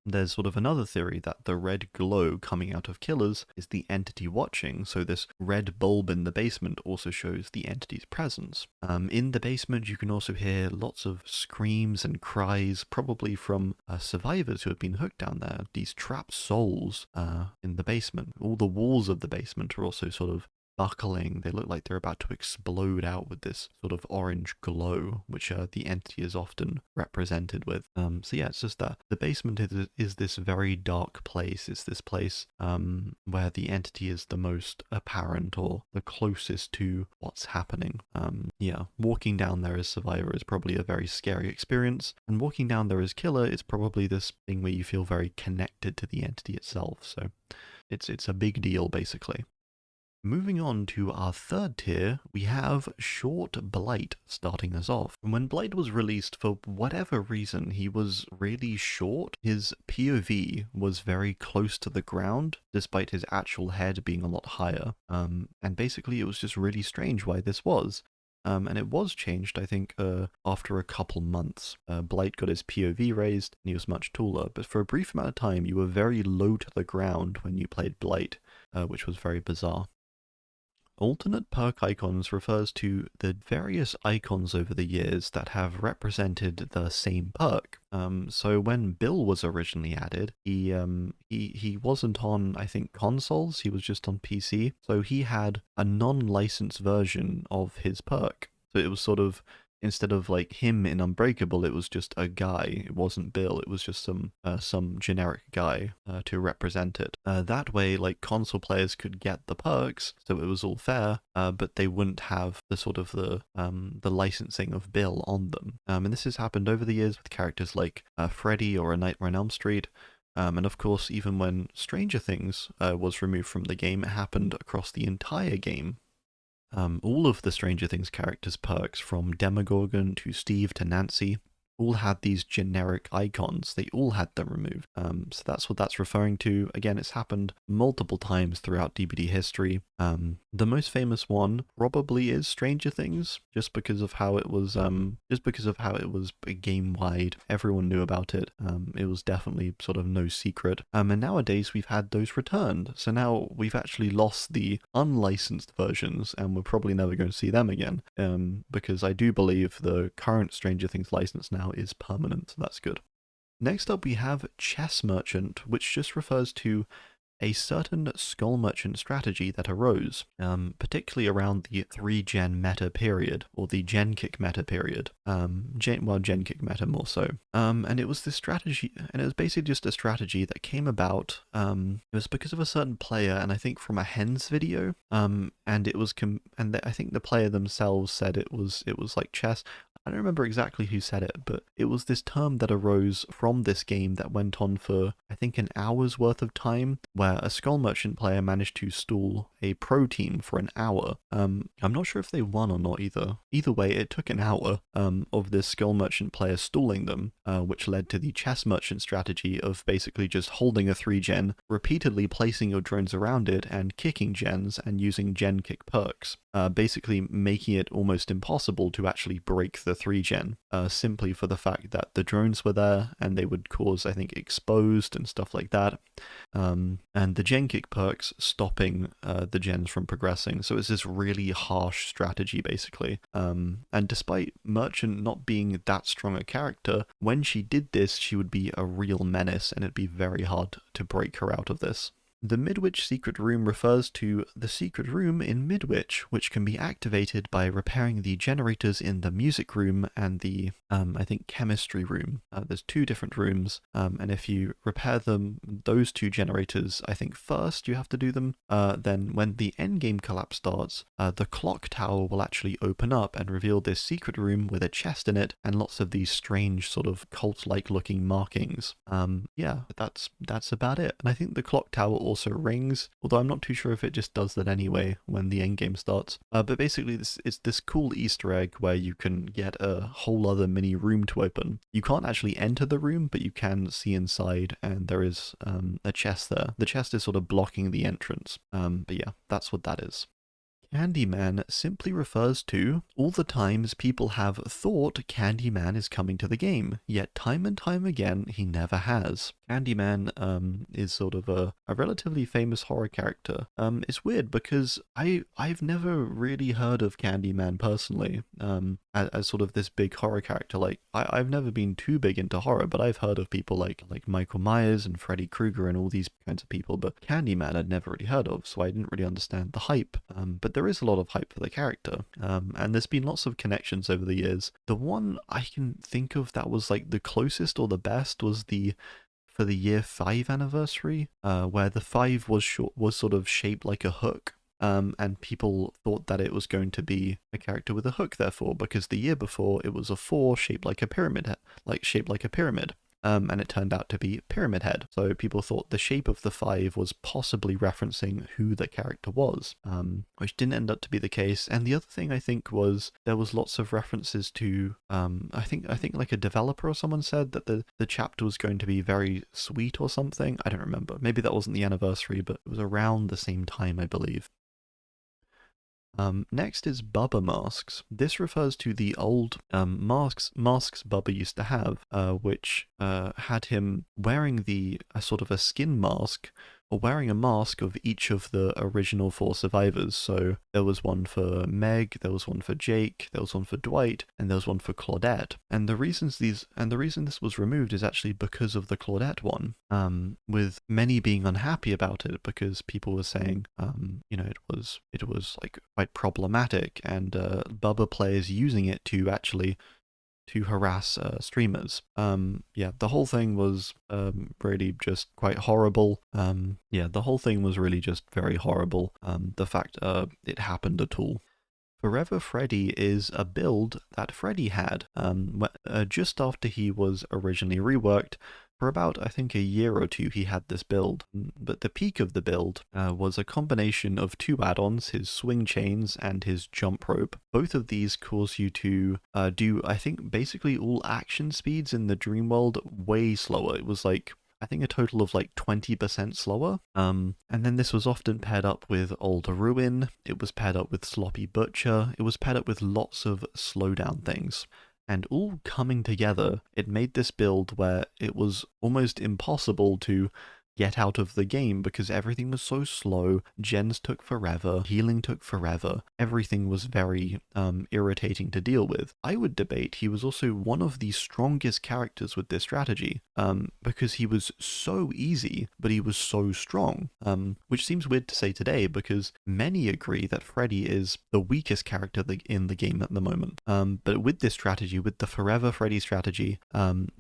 There's sort of another theory that the red glow coming out of killers is the entity watching, so this red bulb in the basement also shows the entity's presence. In the basement, you can also hear lots of screams and cries, probably from survivors who have been hooked down there, these trapped souls in the basement. All the walls of the basement are also sort of buckling. They look like they're about to explode out with this sort of orange glow, which the entity is often represented with. So yeah, it's just that the basement is this very dark place. It's this place where the entity is the most apparent, or the closest to what's happening. Yeah, walking down there as survivor is probably a very scary experience, and walking down there as killer is probably this thing where you feel very connected to the entity itself. So it's a big deal, basically. Moving on to our third tier, we have Short Blight starting us off. When Blight was released, for whatever reason, he was really short. His POV was very close to the ground, despite his actual head being a lot higher. And basically it was just really strange why this was. And it was changed, I think, after a couple months. Blight got his POV raised, and he was much taller, but for a brief amount of time you were very low to the ground when you played Blight, which was very bizarre. Alternate perk icons refers to the various icons over the years that have represented the same perk. So when Bill was originally added, he wasn't on, I think, consoles, he was just on PC. So he had a non-licensed version of his perk. So it was sort of, instead of like him in Unbreakable, it was just a guy. It wasn't Bill. It was just some generic guy to represent it. That way, like, console players could get the perks, so it was all fair. But they wouldn't have the sort of the licensing of Bill on them. And this has happened over the years with characters like Freddy or A Nightmare on Elm Street. And of course, even when Stranger Things was removed from the game, it happened across the entire game. All of the Stranger Things characters' perks, from Demogorgon to Steve to Nancy, all had these generic icons. They all had them removed. So that's what that's referring to. Again, it's happened multiple times throughout DBD history. The most famous one probably is Stranger Things, just because of how it was game wide. Everyone knew about it. It was definitely sort of no secret. And nowadays we've had those returned. So now we've actually lost the unlicensed versions, and we're probably never going to see them again. Because I do believe the current Stranger Things license now is permanent. So that's good. Next up, we have Chess Merchant, which just refers to a certain skull merchant strategy that arose, particularly around the 3-gen meta period, or the gen kick meta period. Gen kick meta more so. And it was this strategy, and it was basically just a strategy that came about. It was because of a certain player, and I think from a Hens video. And it was I think the player themselves said it was like chess. I don't remember exactly who said it, but it was this term that arose from this game that went on for, I think, an hour's worth of time, where a Skull Merchant player managed to stall a pro team for an hour. I'm not sure if they won or not either. Either way, it took an hour of this Skull Merchant player stalling them, which led to the Chess Merchant strategy of basically just holding a 3-gen, repeatedly placing your drones around it, and kicking gens and using gen kick perks. Basically making it almost impossible to actually break the 3-gen, simply for the fact that the drones were there and they would cause, I think, exposed and stuff like that, and the gen kick perks stopping the gens from progressing. So it's this really harsh strategy, basically. And despite Merchant not being that strong a character, when she did this, she would be a real menace, and it'd be very hard to break her out of this. The Midwich Secret Room refers to the secret room in Midwich, which can be activated by repairing the generators in the music room and the, I think, chemistry room. There's 2 different rooms, and if you repair those 2 generators, I think first you have to do them, then when the endgame collapse starts, the clock tower will actually open up and reveal this secret room with a chest in it and lots of these strange sort of cult-like looking markings. Yeah, that's about it. And I think the clock tower also rings, although I'm not too sure if it just does that anyway when the endgame starts. But basically it's this cool Easter egg where you can get a whole other mini room to open. You can't actually enter the room, but you can see inside, and there is a chest there. The chest is sort of blocking the entrance. But yeah, that's what that is. Candyman simply refers to all the times people have thought Candyman is coming to the game, yet time and time again he never has. Candyman is sort of a relatively famous horror character. It's weird because I've never really heard of Candyman personally as sort of this big horror character. Like I've never been too big into horror, but I've heard of people like Michael Myers and Freddy Krueger and all these kinds of people, but Candyman I'd never really heard of, so I didn't really understand the hype. But there is a lot of hype for the character, and there's been lots of connections over the years. The one I can think of that was like the closest or the best was for the year 5 anniversary, where the 5 was sort of shaped like a hook. And people thought that it was going to be a character with a hook, therefore, because the year before it was a 4 shaped like a pyramid, and it turned out to be Pyramid Head. So people thought the shape of the 5 was possibly referencing who the character was, which didn't end up to be the case. And the other thing I think was there was lots of references to, I think like a developer or someone said that the chapter was going to be very sweet or something. I don't remember. Maybe that wasn't the anniversary, but it was around the same time, I believe. Next is Bubba masks. This refers to the old masks Bubba used to have, which had him wearing a sort of a skin mask, or wearing a mask of each of the original 4 survivors. So there was one for Meg, there was one for Jake, there was one for Dwight, and there was one for Claudette. And the reason this was removed is actually because of the Claudette one, with many being unhappy about it because people were saying, it was like quite problematic, and Bubba players using it to harass streamers. The whole thing was really just quite horrible. The whole thing was really just very horrible. The fact it happened at all. Forever Freddy is a build that Freddy had just after he was originally reworked. For about, I think, a year or 2 he had this build, but the peak of the build was a combination of 2 add-ons, his swing chains and his jump rope. Both of these cause you to do, I think, basically all action speeds in the dream world way slower. It was like, I think, a total of like 20% slower. And then this was often paired up with Old Ruin, it was paired up with Sloppy Butcher, it was paired up with lots of slowdown things. And all coming together, it made this build where it was almost impossible to get out of the game because everything was so slow, gens took forever, healing took forever, everything was very irritating to deal with. I would debate he was also one of the strongest characters with this strategy, because he was so easy, but he was so strong, which seems weird to say today because many agree that Freddy is the weakest character in the game at the moment. But with this strategy, with the Forever Freddy strategy,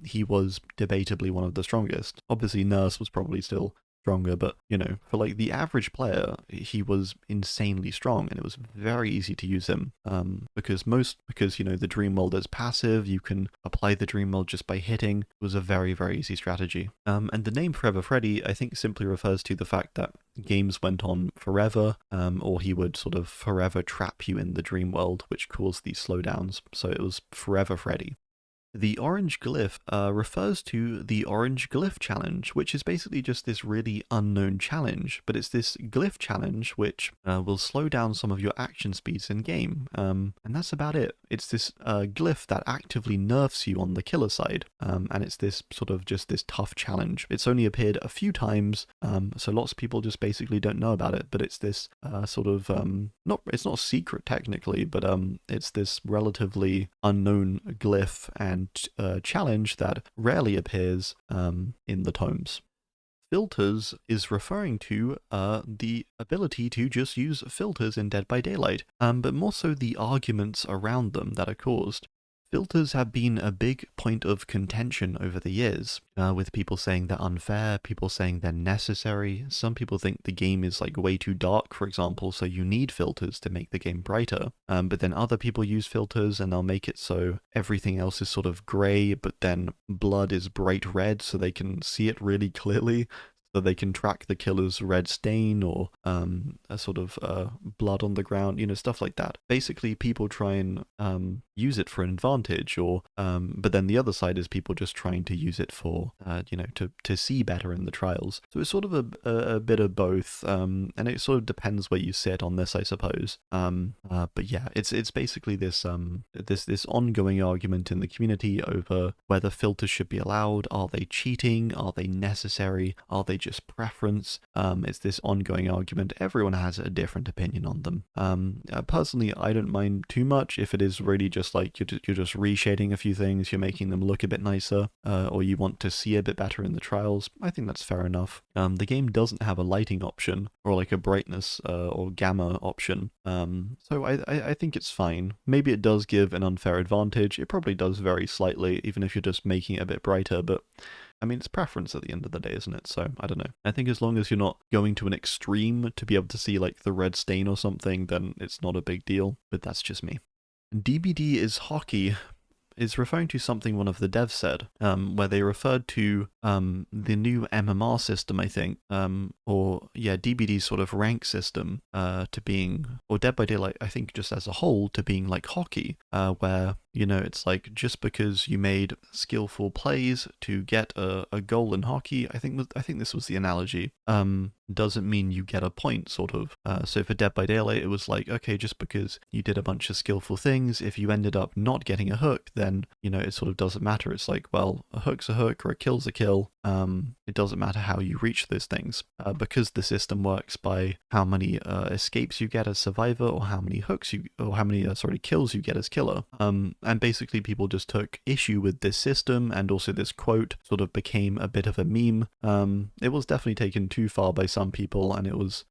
he was debatably one of the strongest. Obviously, Nurse was probably still stronger, but you know, for like the average player, he was insanely strong, and it was very easy to use him. Because you know the dream world is passive, you can apply the dream world just by hitting. It was a very easy strategy. And the name Forever Freddy, I think, simply refers to the fact that games went on forever, or he would sort of forever trap you in the dream world, which caused these slowdowns. So it was Forever Freddy. The orange glyph refers to the orange glyph challenge, which is basically just this really unknown challenge, but it's this glyph challenge which will slow down some of your action speeds in game, and that's about it. It's this glyph that actively nerfs you on the killer side, and it's this sort of just this tough challenge. It's only appeared a few times, so lots of people just basically don't know about it, but it's this sort of, it's not secret technically, but it's this relatively unknown glyph and challenge that rarely appears in the tomes. Filters is referring to the ability to just use filters in Dead by Daylight, but more so the arguments around them that are caused. Filters have been a big point of contention over the years, with people saying they're unfair, people saying they're necessary. Some people think the game is like way too dark, for example, so you need filters to make the game brighter. But then other people use filters and they'll make it so everything else is sort of grey, but then blood is bright red so they can see it really clearly. So they can track the killer's red stain or a sort of blood on the ground, you know, stuff like that. Basically, people try and use it for an advantage, or but then the other side is people just trying to use it for, you know, to see better in the trials. So it's sort of a bit of both, and it sort of depends where you sit on this, I suppose. But yeah, it's basically this this ongoing argument in the community over whether filters should be allowed. Are they cheating? Are they necessary? Are they just preference? It's this ongoing argument. Everyone has a different opinion on them. Personally, I don't mind too much if it is really just like you're just reshading a few things, you're making them look a bit nicer, or you want to see a bit better in the trials. I think that's fair enough. The game doesn't have a lighting option or like a brightness or gamma option, so I think it's fine. Maybe it does give an unfair advantage. It probably does very slightly, even if you're just making it a bit brighter, but I mean, it's preference at the end of the day, isn't it? So, I don't know. I think as long as you're not going to an extreme to be able to see, like, the red stain or something, then it's not a big deal. But that's just me. DBD is hockey is referring to something one of the devs said, where they referred to the new MMR system, I think, or yeah, DBD's sort of rank system to being, or Dead by Daylight, I think just as a whole, to being like hockey, where, you know, it's like just because you made skillful plays to get a goal in hockey, I think this was the analogy, doesn't mean you get a point, sort of. So for Dead by Daylight, it was like, okay, just because you did a bunch of skillful things, if you ended up not getting a hook, then, you know, it sort of doesn't matter. It's like, well, a hook's a hook or a kill's a kill. It doesn't matter how you reach those things, because the system works by how many escapes you get as survivor, or how many kills you get as killer. And basically people just took issue with this system, and also this quote sort of became a bit of a meme. It was definitely taken too far by some people, and it was,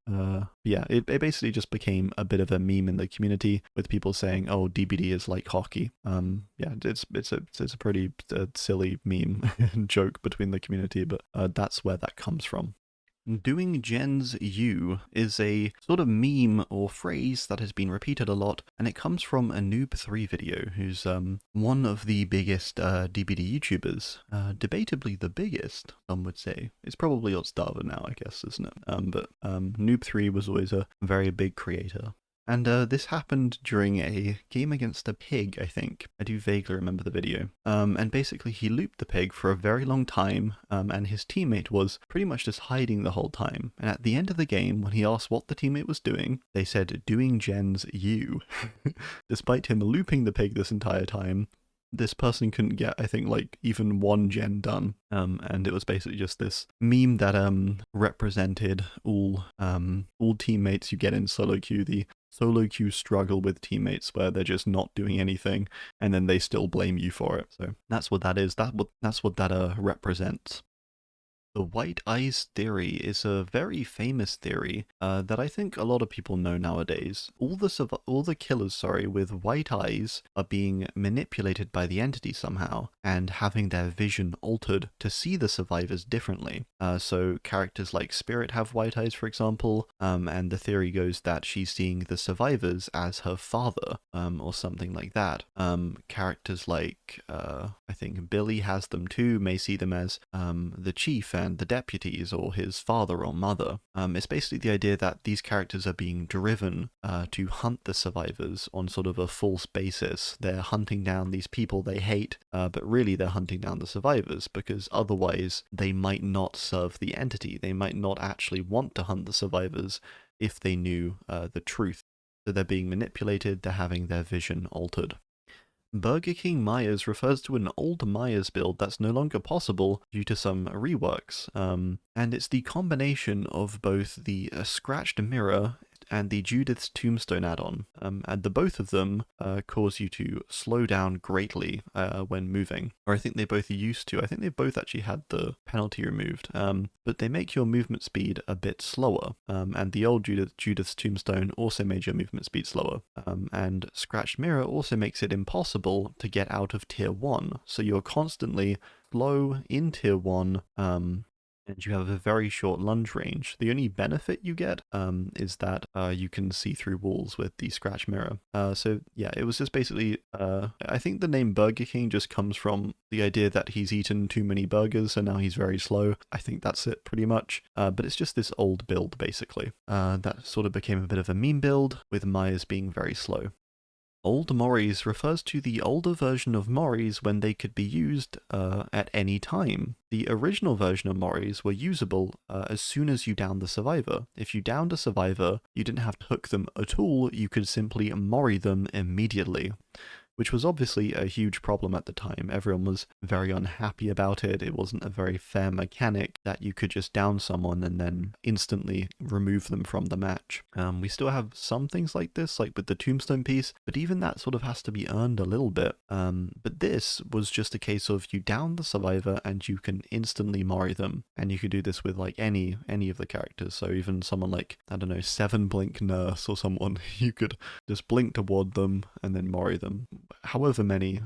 yeah, it basically just became a bit of a meme in the community, with people saying, oh, DBD is like hockey. Yeah, it's a pretty silly meme joke between the community, but that's where that comes from. Doing Gens U is a sort of meme or phrase that has been repeated a lot, and it comes from a Noob3 video, who's one of the biggest DBD YouTubers. Debatably the biggest, some would say. It's probably Oddstarver now, I guess, isn't it? But Noob3 was always a very big creator. And this happened during a game against a pig, I think. I do vaguely remember the video. And basically he looped the pig for a very long time, and his teammate was pretty much just hiding the whole time. And at the end of the game, when he asked what the teammate was doing, they said, doing Gens U. Despite him looping the pig this entire time, this person couldn't get, I think, like even one gen done. And it was basically just this meme that represented all teammates you get in solo queue. The solo queue struggle with teammates where they're just not doing anything, and then they still blame you for it. So that's what that is. That's what that represents. The white eyes theory is a very famous theory that I think a lot of people know nowadays. All the killers, with white eyes are being manipulated by the entity somehow and having their vision altered to see the survivors differently. So characters like Spirit have white eyes, for example, and the theory goes that she's seeing the survivors as her father, or something like that. Characters like, I think Billy has them too, may see them as the chief and the deputies, or his father or mother. It's basically the idea that these characters are being driven to hunt the survivors on sort of a false basis. They're hunting down these people they hate, but really they're hunting down the survivors, because otherwise they might not serve the entity. They might not actually want to hunt the survivors if they knew the truth. So they're being manipulated, they're having their vision altered. Burger King Myers refers to an old Myers build that's no longer possible due to some reworks, and it's the combination of both the Scratched Mirror and the Judith's Tombstone add-on, and the both of them cause you to slow down greatly when moving, or I think they both used to. I think they both actually had the penalty removed, but they make your movement speed a bit slower, and the old Judith's Tombstone also made your movement speed slower, and Scratched Mirror also makes it impossible to get out of Tier 1, so you're constantly slow in Tier 1, and you have a very short lunge range. The only benefit you get is that you can see through walls with the Scratch Mirror. So yeah, it was just basically, I think the name Burger King just comes from the idea that he's eaten too many burgers and now he's very slow. I think that's it pretty much. But it's just this old build basically. That sort of became a bit of a meme build with Myers being very slow. Old Morries refers to the older version of Morries when they could be used at any time. The original version of Morries were usable as soon as you downed the survivor. If you downed a survivor, you didn't have to hook them at all, you could simply Morry them immediately, which was obviously a huge problem at the time. Everyone was very unhappy about it. It wasn't a very fair mechanic that you could just down someone and then instantly remove them from the match. We still have some things like this, like with the tombstone piece, but even that sort of has to be earned a little bit. But this was just a case of you down the survivor and you can instantly Morry them. And you could do this with like any of the characters. So even someone like, I don't know, 7 Blink Nurse or someone, you could just blink toward them and then Morry them. However many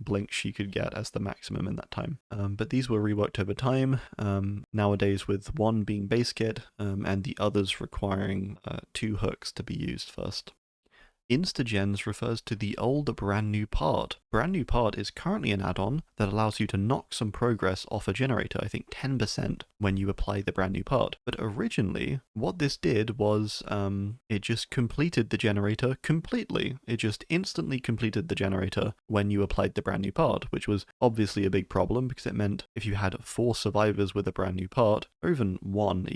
blinks she could get as the maximum in that time. But these were reworked over time, nowadays with one being base kit and the others requiring 2 hooks to be used first. Instagens refers to the old brand new part. Brand new part is currently an add-on that allows you to knock some progress off a generator, I think 10% when you apply the brand new part. But originally, what this did was it just completed the generator completely. It just instantly completed the generator when you applied the brand new part, which was obviously a big problem because it meant if you had 4 survivors with a brand new part, or even one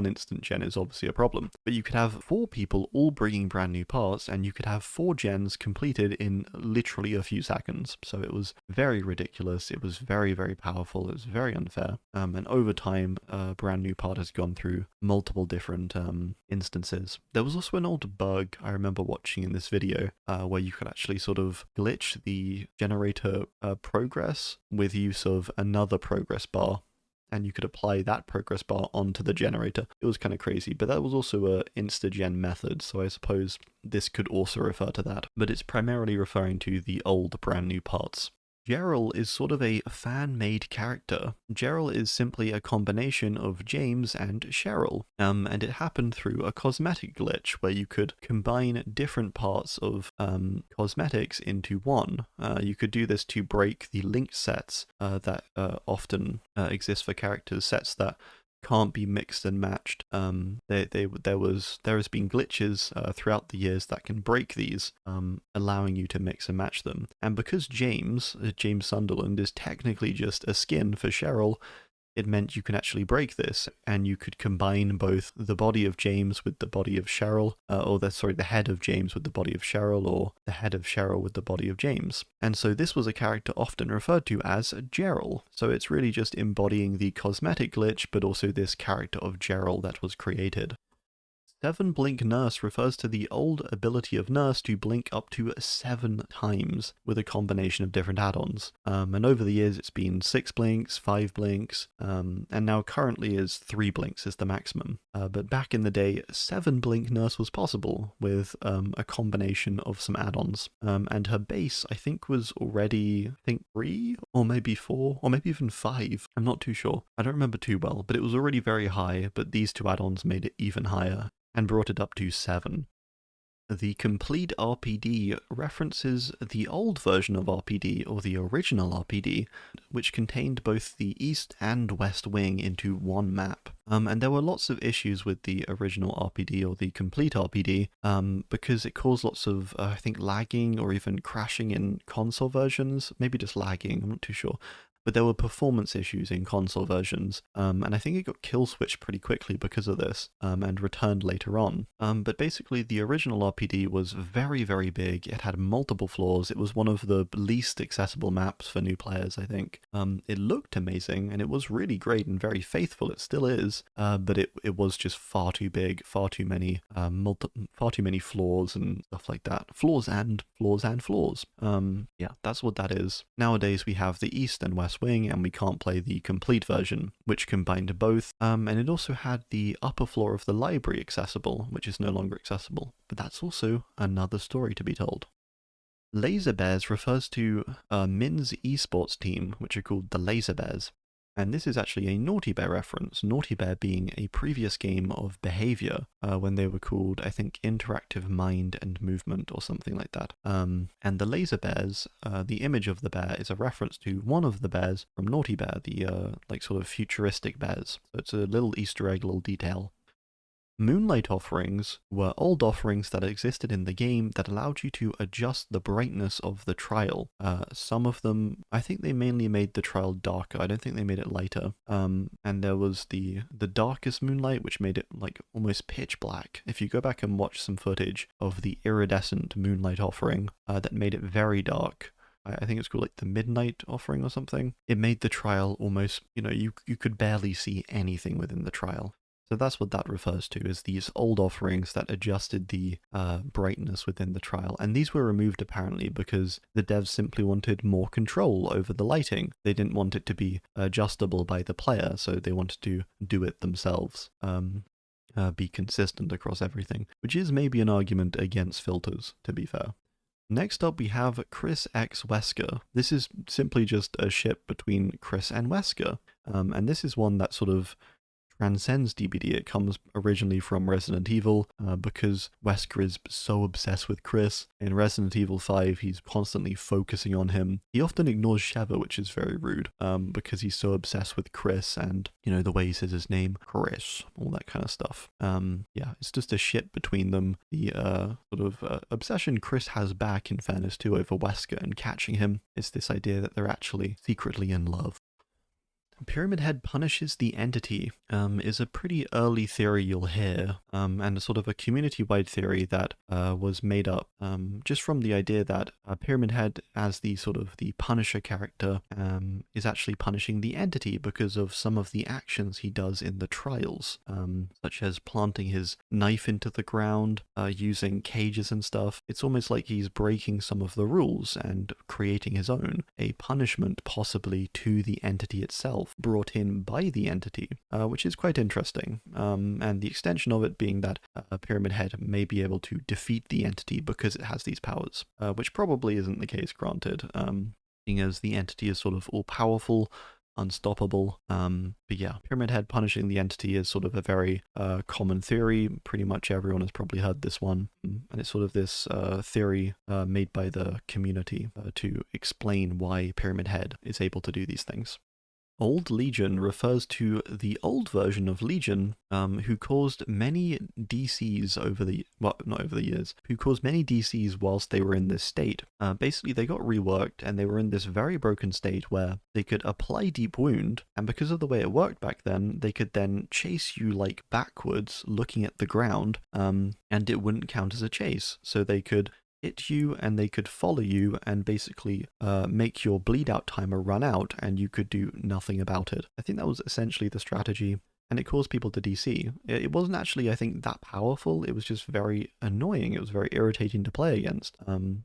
instant gen is obviously a problem. But you could have 4 people all bringing brand new parts, and you could have 4 gens completed in literally a few seconds. So it was very ridiculous. It was very, very powerful. It was very unfair. And over time, brand new part has gone through multiple different instances. There was also an old bug I remember watching in this video where you could actually sort of glitch the generator progress with use of another progress bar, and you could apply that progress bar onto the generator. It was kind of crazy, but that was also a insta-gen method, so I suppose this could also refer to that, but it's primarily referring to the old brand new parts. Gerald is sort of a fan-made character. Gerald is simply a combination of James and Cheryl, and it happened through a cosmetic glitch where you could combine different parts of cosmetics into one. You could do this to break the linked sets that often exist for characters, sets that can't be mixed and matched. There has been glitches throughout the years that can break these, allowing you to mix and match them. And because James Sunderland is technically just a skin for Cheryl, it meant you can actually break this, and you could combine both the body of James with the body of Cheryl, the head of James with the body of Cheryl, or the head of Cheryl with the body of James. And so this was a character often referred to as Gerald. So it's really just embodying the cosmetic glitch, but also this character of Gerald that was created. 7 Blink Nurse refers to the old ability of Nurse to blink up to 7 times with a combination of different add-ons. And over the years it's been 6 blinks, 5 blinks, and now currently is 3 blinks is the maximum. But back in the day, 7 Blink Nurse was possible with a combination of some add-ons. And her base, I think, was already, 3 or maybe 4 or maybe even 5. I'm not too sure. I don't remember too well, but it was already very high, but these 2 add-ons made it even higher and brought it up to 7. The complete RPD references the old version of RPD, or the original RPD, which contained both the East and West Wing into one map. And there were lots of issues with the original RPD, or the complete RPD, because it caused lots of, I think, lagging or even crashing in console versions. Maybe just lagging, I'm not too sure. But there were performance issues in console versions, and I think it got kill switched pretty quickly because of this, and returned later on. But basically the original RPD was very, very big. It had multiple floors. It was one of the least accessible maps for new players, I think. It looked amazing, and it was really great and very faithful. It still is, but it was just far too big, far too many floors and stuff like that. Floors and floors and floors. Yeah, that's what that is. Nowadays we have the East and West Wing, and we can't play the complete version, which combined both, and it also had the upper floor of the library accessible, which is no longer accessible, but that's also another story to be told. Laser Bears refers to Min's esports team, which are called the Laser Bears. And this is actually a Naughty Bear reference, Naughty Bear being a previous game of Behavior, when they were called, I think, Interactive Mind and Movement or something like that. And the Laser Bears, the image of the bear is a reference to one of the bears from Naughty Bear, the sort of futuristic bears. So it's a little Easter egg, little detail. Moonlight offerings were old offerings that existed in the game that allowed you to adjust the brightness of the trial. Some of them, I think they mainly made the trial darker. I don't think they made it lighter. And there was the darkest moonlight, which made it like almost pitch black. If you go back and watch some footage of the iridescent moonlight offering, that made it very dark. I think it's called like the Midnight Offering or something. It made the trial almost, you could barely see anything within the trial. So that's what that refers to, is these old offerings that adjusted the brightness within the trial. And these were removed apparently because the devs simply wanted more control over the lighting. They didn't want it to be adjustable by the player, so they wanted to do it themselves. Be consistent across everything, which is maybe an argument against filters, to be fair. Next up we have Chris X Wesker. This is simply just a ship between Chris and Wesker. And this is one that sort of transcends DBD. It comes originally from Resident Evil, because Wesker is so obsessed with Chris. In Resident Evil 5, he's constantly focusing on him. He often ignores Sheva, which is very rude, because he's so obsessed with Chris and, the way he says his name, Chris, all that kind of stuff. Yeah, it's just a shit between them. The obsession Chris has back, in fairness, too, over Wesker and catching him, is this idea that they're actually secretly in love. Pyramid Head punishes the entity is a pretty early theory you'll hear, and a sort of a community-wide theory that was made up just from the idea that Pyramid Head, as the sort of the Punisher character, is actually punishing the entity because of some of the actions he does in the trials, such as planting his knife into the ground, using cages and stuff. It's almost like he's breaking some of the rules and creating his own, a punishment possibly to the entity itself, brought in by the entity, which is quite interesting. And the extension of it being that Pyramid Head may be able to defeat the entity because it has these powers, which probably isn't the case, granted, seeing as the entity is sort of all-powerful, unstoppable. But yeah, Pyramid Head punishing the entity is sort of a very common theory. Pretty much everyone has probably heard this one, and it's sort of this theory made by the community to explain why Pyramid Head is able to do these things. Old Legion refers to the old version of Legion, who caused many DCs over the, well, not over the years, who caused many DCs whilst they were in this state. Basically, they got reworked and they were in this very broken state where they could apply Deep Wound, and because of the way it worked back then, they could then chase you like backwards, looking at the ground, and it wouldn't count as a chase. So they could hit you and they could follow you and basically make your bleed out timer run out and you could do nothing about it. I think that was essentially the strategy, and it caused people to DC. It wasn't actually, I think, that powerful. It was just very annoying. It was very irritating to play against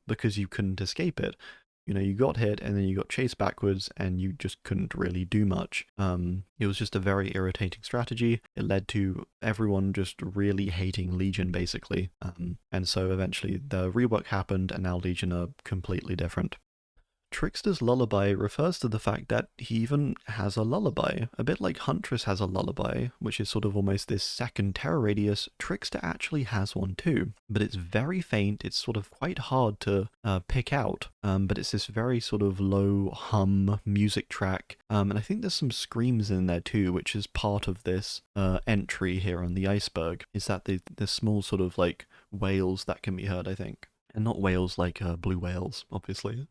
because you couldn't escape it. You know, you got hit and then you got chased backwards and you just couldn't really do much. It was just a very irritating strategy. It led to everyone just really hating Legion, basically. And so eventually the rework happened and now Legion are completely different. Trickster's lullaby refers to the fact that he even has a lullaby. A bit like Huntress has a lullaby, which is sort of almost this second terror radius, Trickster actually has one too. But it's very faint, it's sort of quite hard to pick out, but it's this very sort of low hum music track. And I think there's some screams in there too, which is part of this entry here on the iceberg, is that the small sort of like wails that can be heard, I think. And not whales like blue whales, obviously.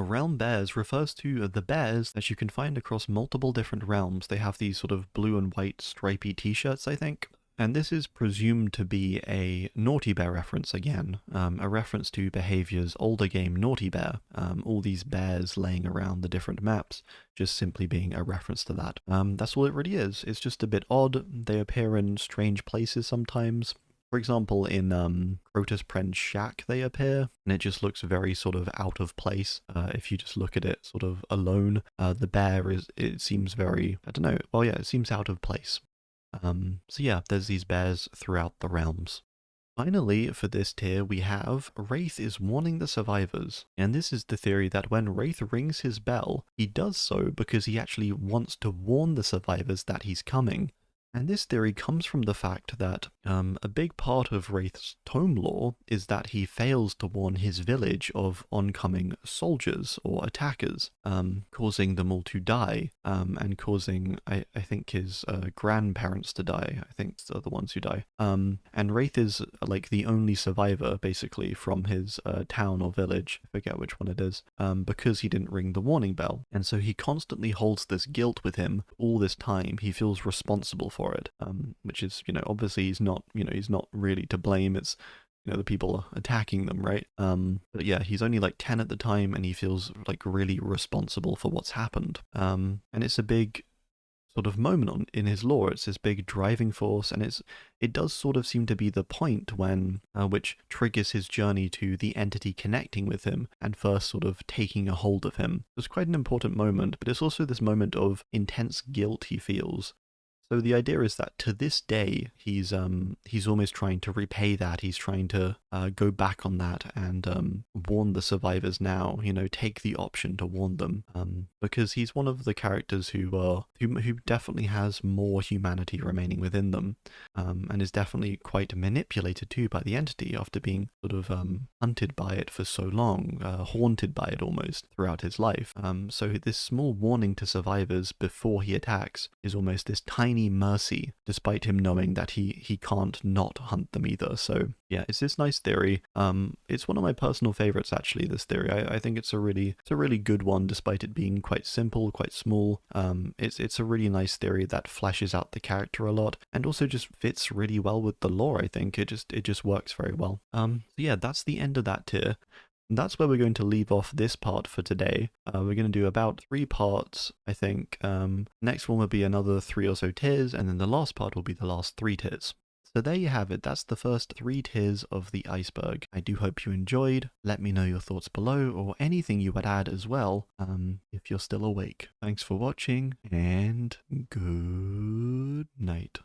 Realm Bears refers to the bears that you can find across multiple different realms. They have these sort of blue and white stripy t-shirts, I think. And this is presumed to be a Naughty Bear reference again, a reference to Behavior's older game Naughty Bear, all these bears laying around the different maps, just simply being a reference to that. That's all it really is. It's just a bit odd. They appear in strange places sometimes. For example, in Crotus Pren's shack they appear, and it just looks very sort of out of place if you just look at it sort of alone. The bear it seems very, I don't know, well yeah, it seems out of place. So yeah, there's these bears throughout the realms. Finally, for this tier, we have Wraith is warning the survivors, and this is the theory that when Wraith rings his bell, he does so because he actually wants to warn the survivors that he's coming. And this theory comes from the fact that a big part of Wraith's tome lore is that he fails to warn his village of oncoming soldiers or attackers, causing them all to die, and causing, I think, his grandparents to die. I think they're the ones who die. And Wraith is like the only survivor, basically, from his town or village, I forget which one it is, because he didn't ring the warning bell. And so he constantly holds this guilt with him all this time. He feels responsible for it, which is, you know, obviously he's not really to blame. It's, you know, the people attacking them, right? But yeah, he's only like 10 at the time and he feels like really responsible for what's happened. And it's a big sort of moment in his lore. It's this big driving force, and it does sort of seem to be the point when which triggers his journey to the entity connecting with him and first sort of taking a hold of him. It's quite an important moment, but it's also this moment of intense guilt he feels. So the idea is that to this day, he's almost trying to repay that. He's trying to go back on that and warn the survivors now. You know, take the option to warn them, because he's one of the characters who definitely has more humanity remaining within them, and is definitely quite manipulated too by the entity after being sort of hunted by it for so long, haunted by it almost throughout his life. So this small warning to survivors before he attacks is almost this tiny mercy, despite him knowing that he can't not hunt them either. So yeah, it's this nice theory. It's one of my personal favorites, actually, this theory. I think it's a really good one, despite it being quite simple, quite small. It's a really nice theory that fleshes out the character a lot and also just fits really well with the lore. I think it just works very well. So yeah, that's the end of that tier. And that's where we're going to leave off this part for today. We're going to do about 3 parts, I think. Next one will be another 3 or so tiers, and then the last part will be the last 3 tiers. So there you have it. That's the first 3 tiers of the iceberg. I do hope you enjoyed. Let me know your thoughts below, or anything you would add as well, if you're still awake. Thanks for watching, and good night.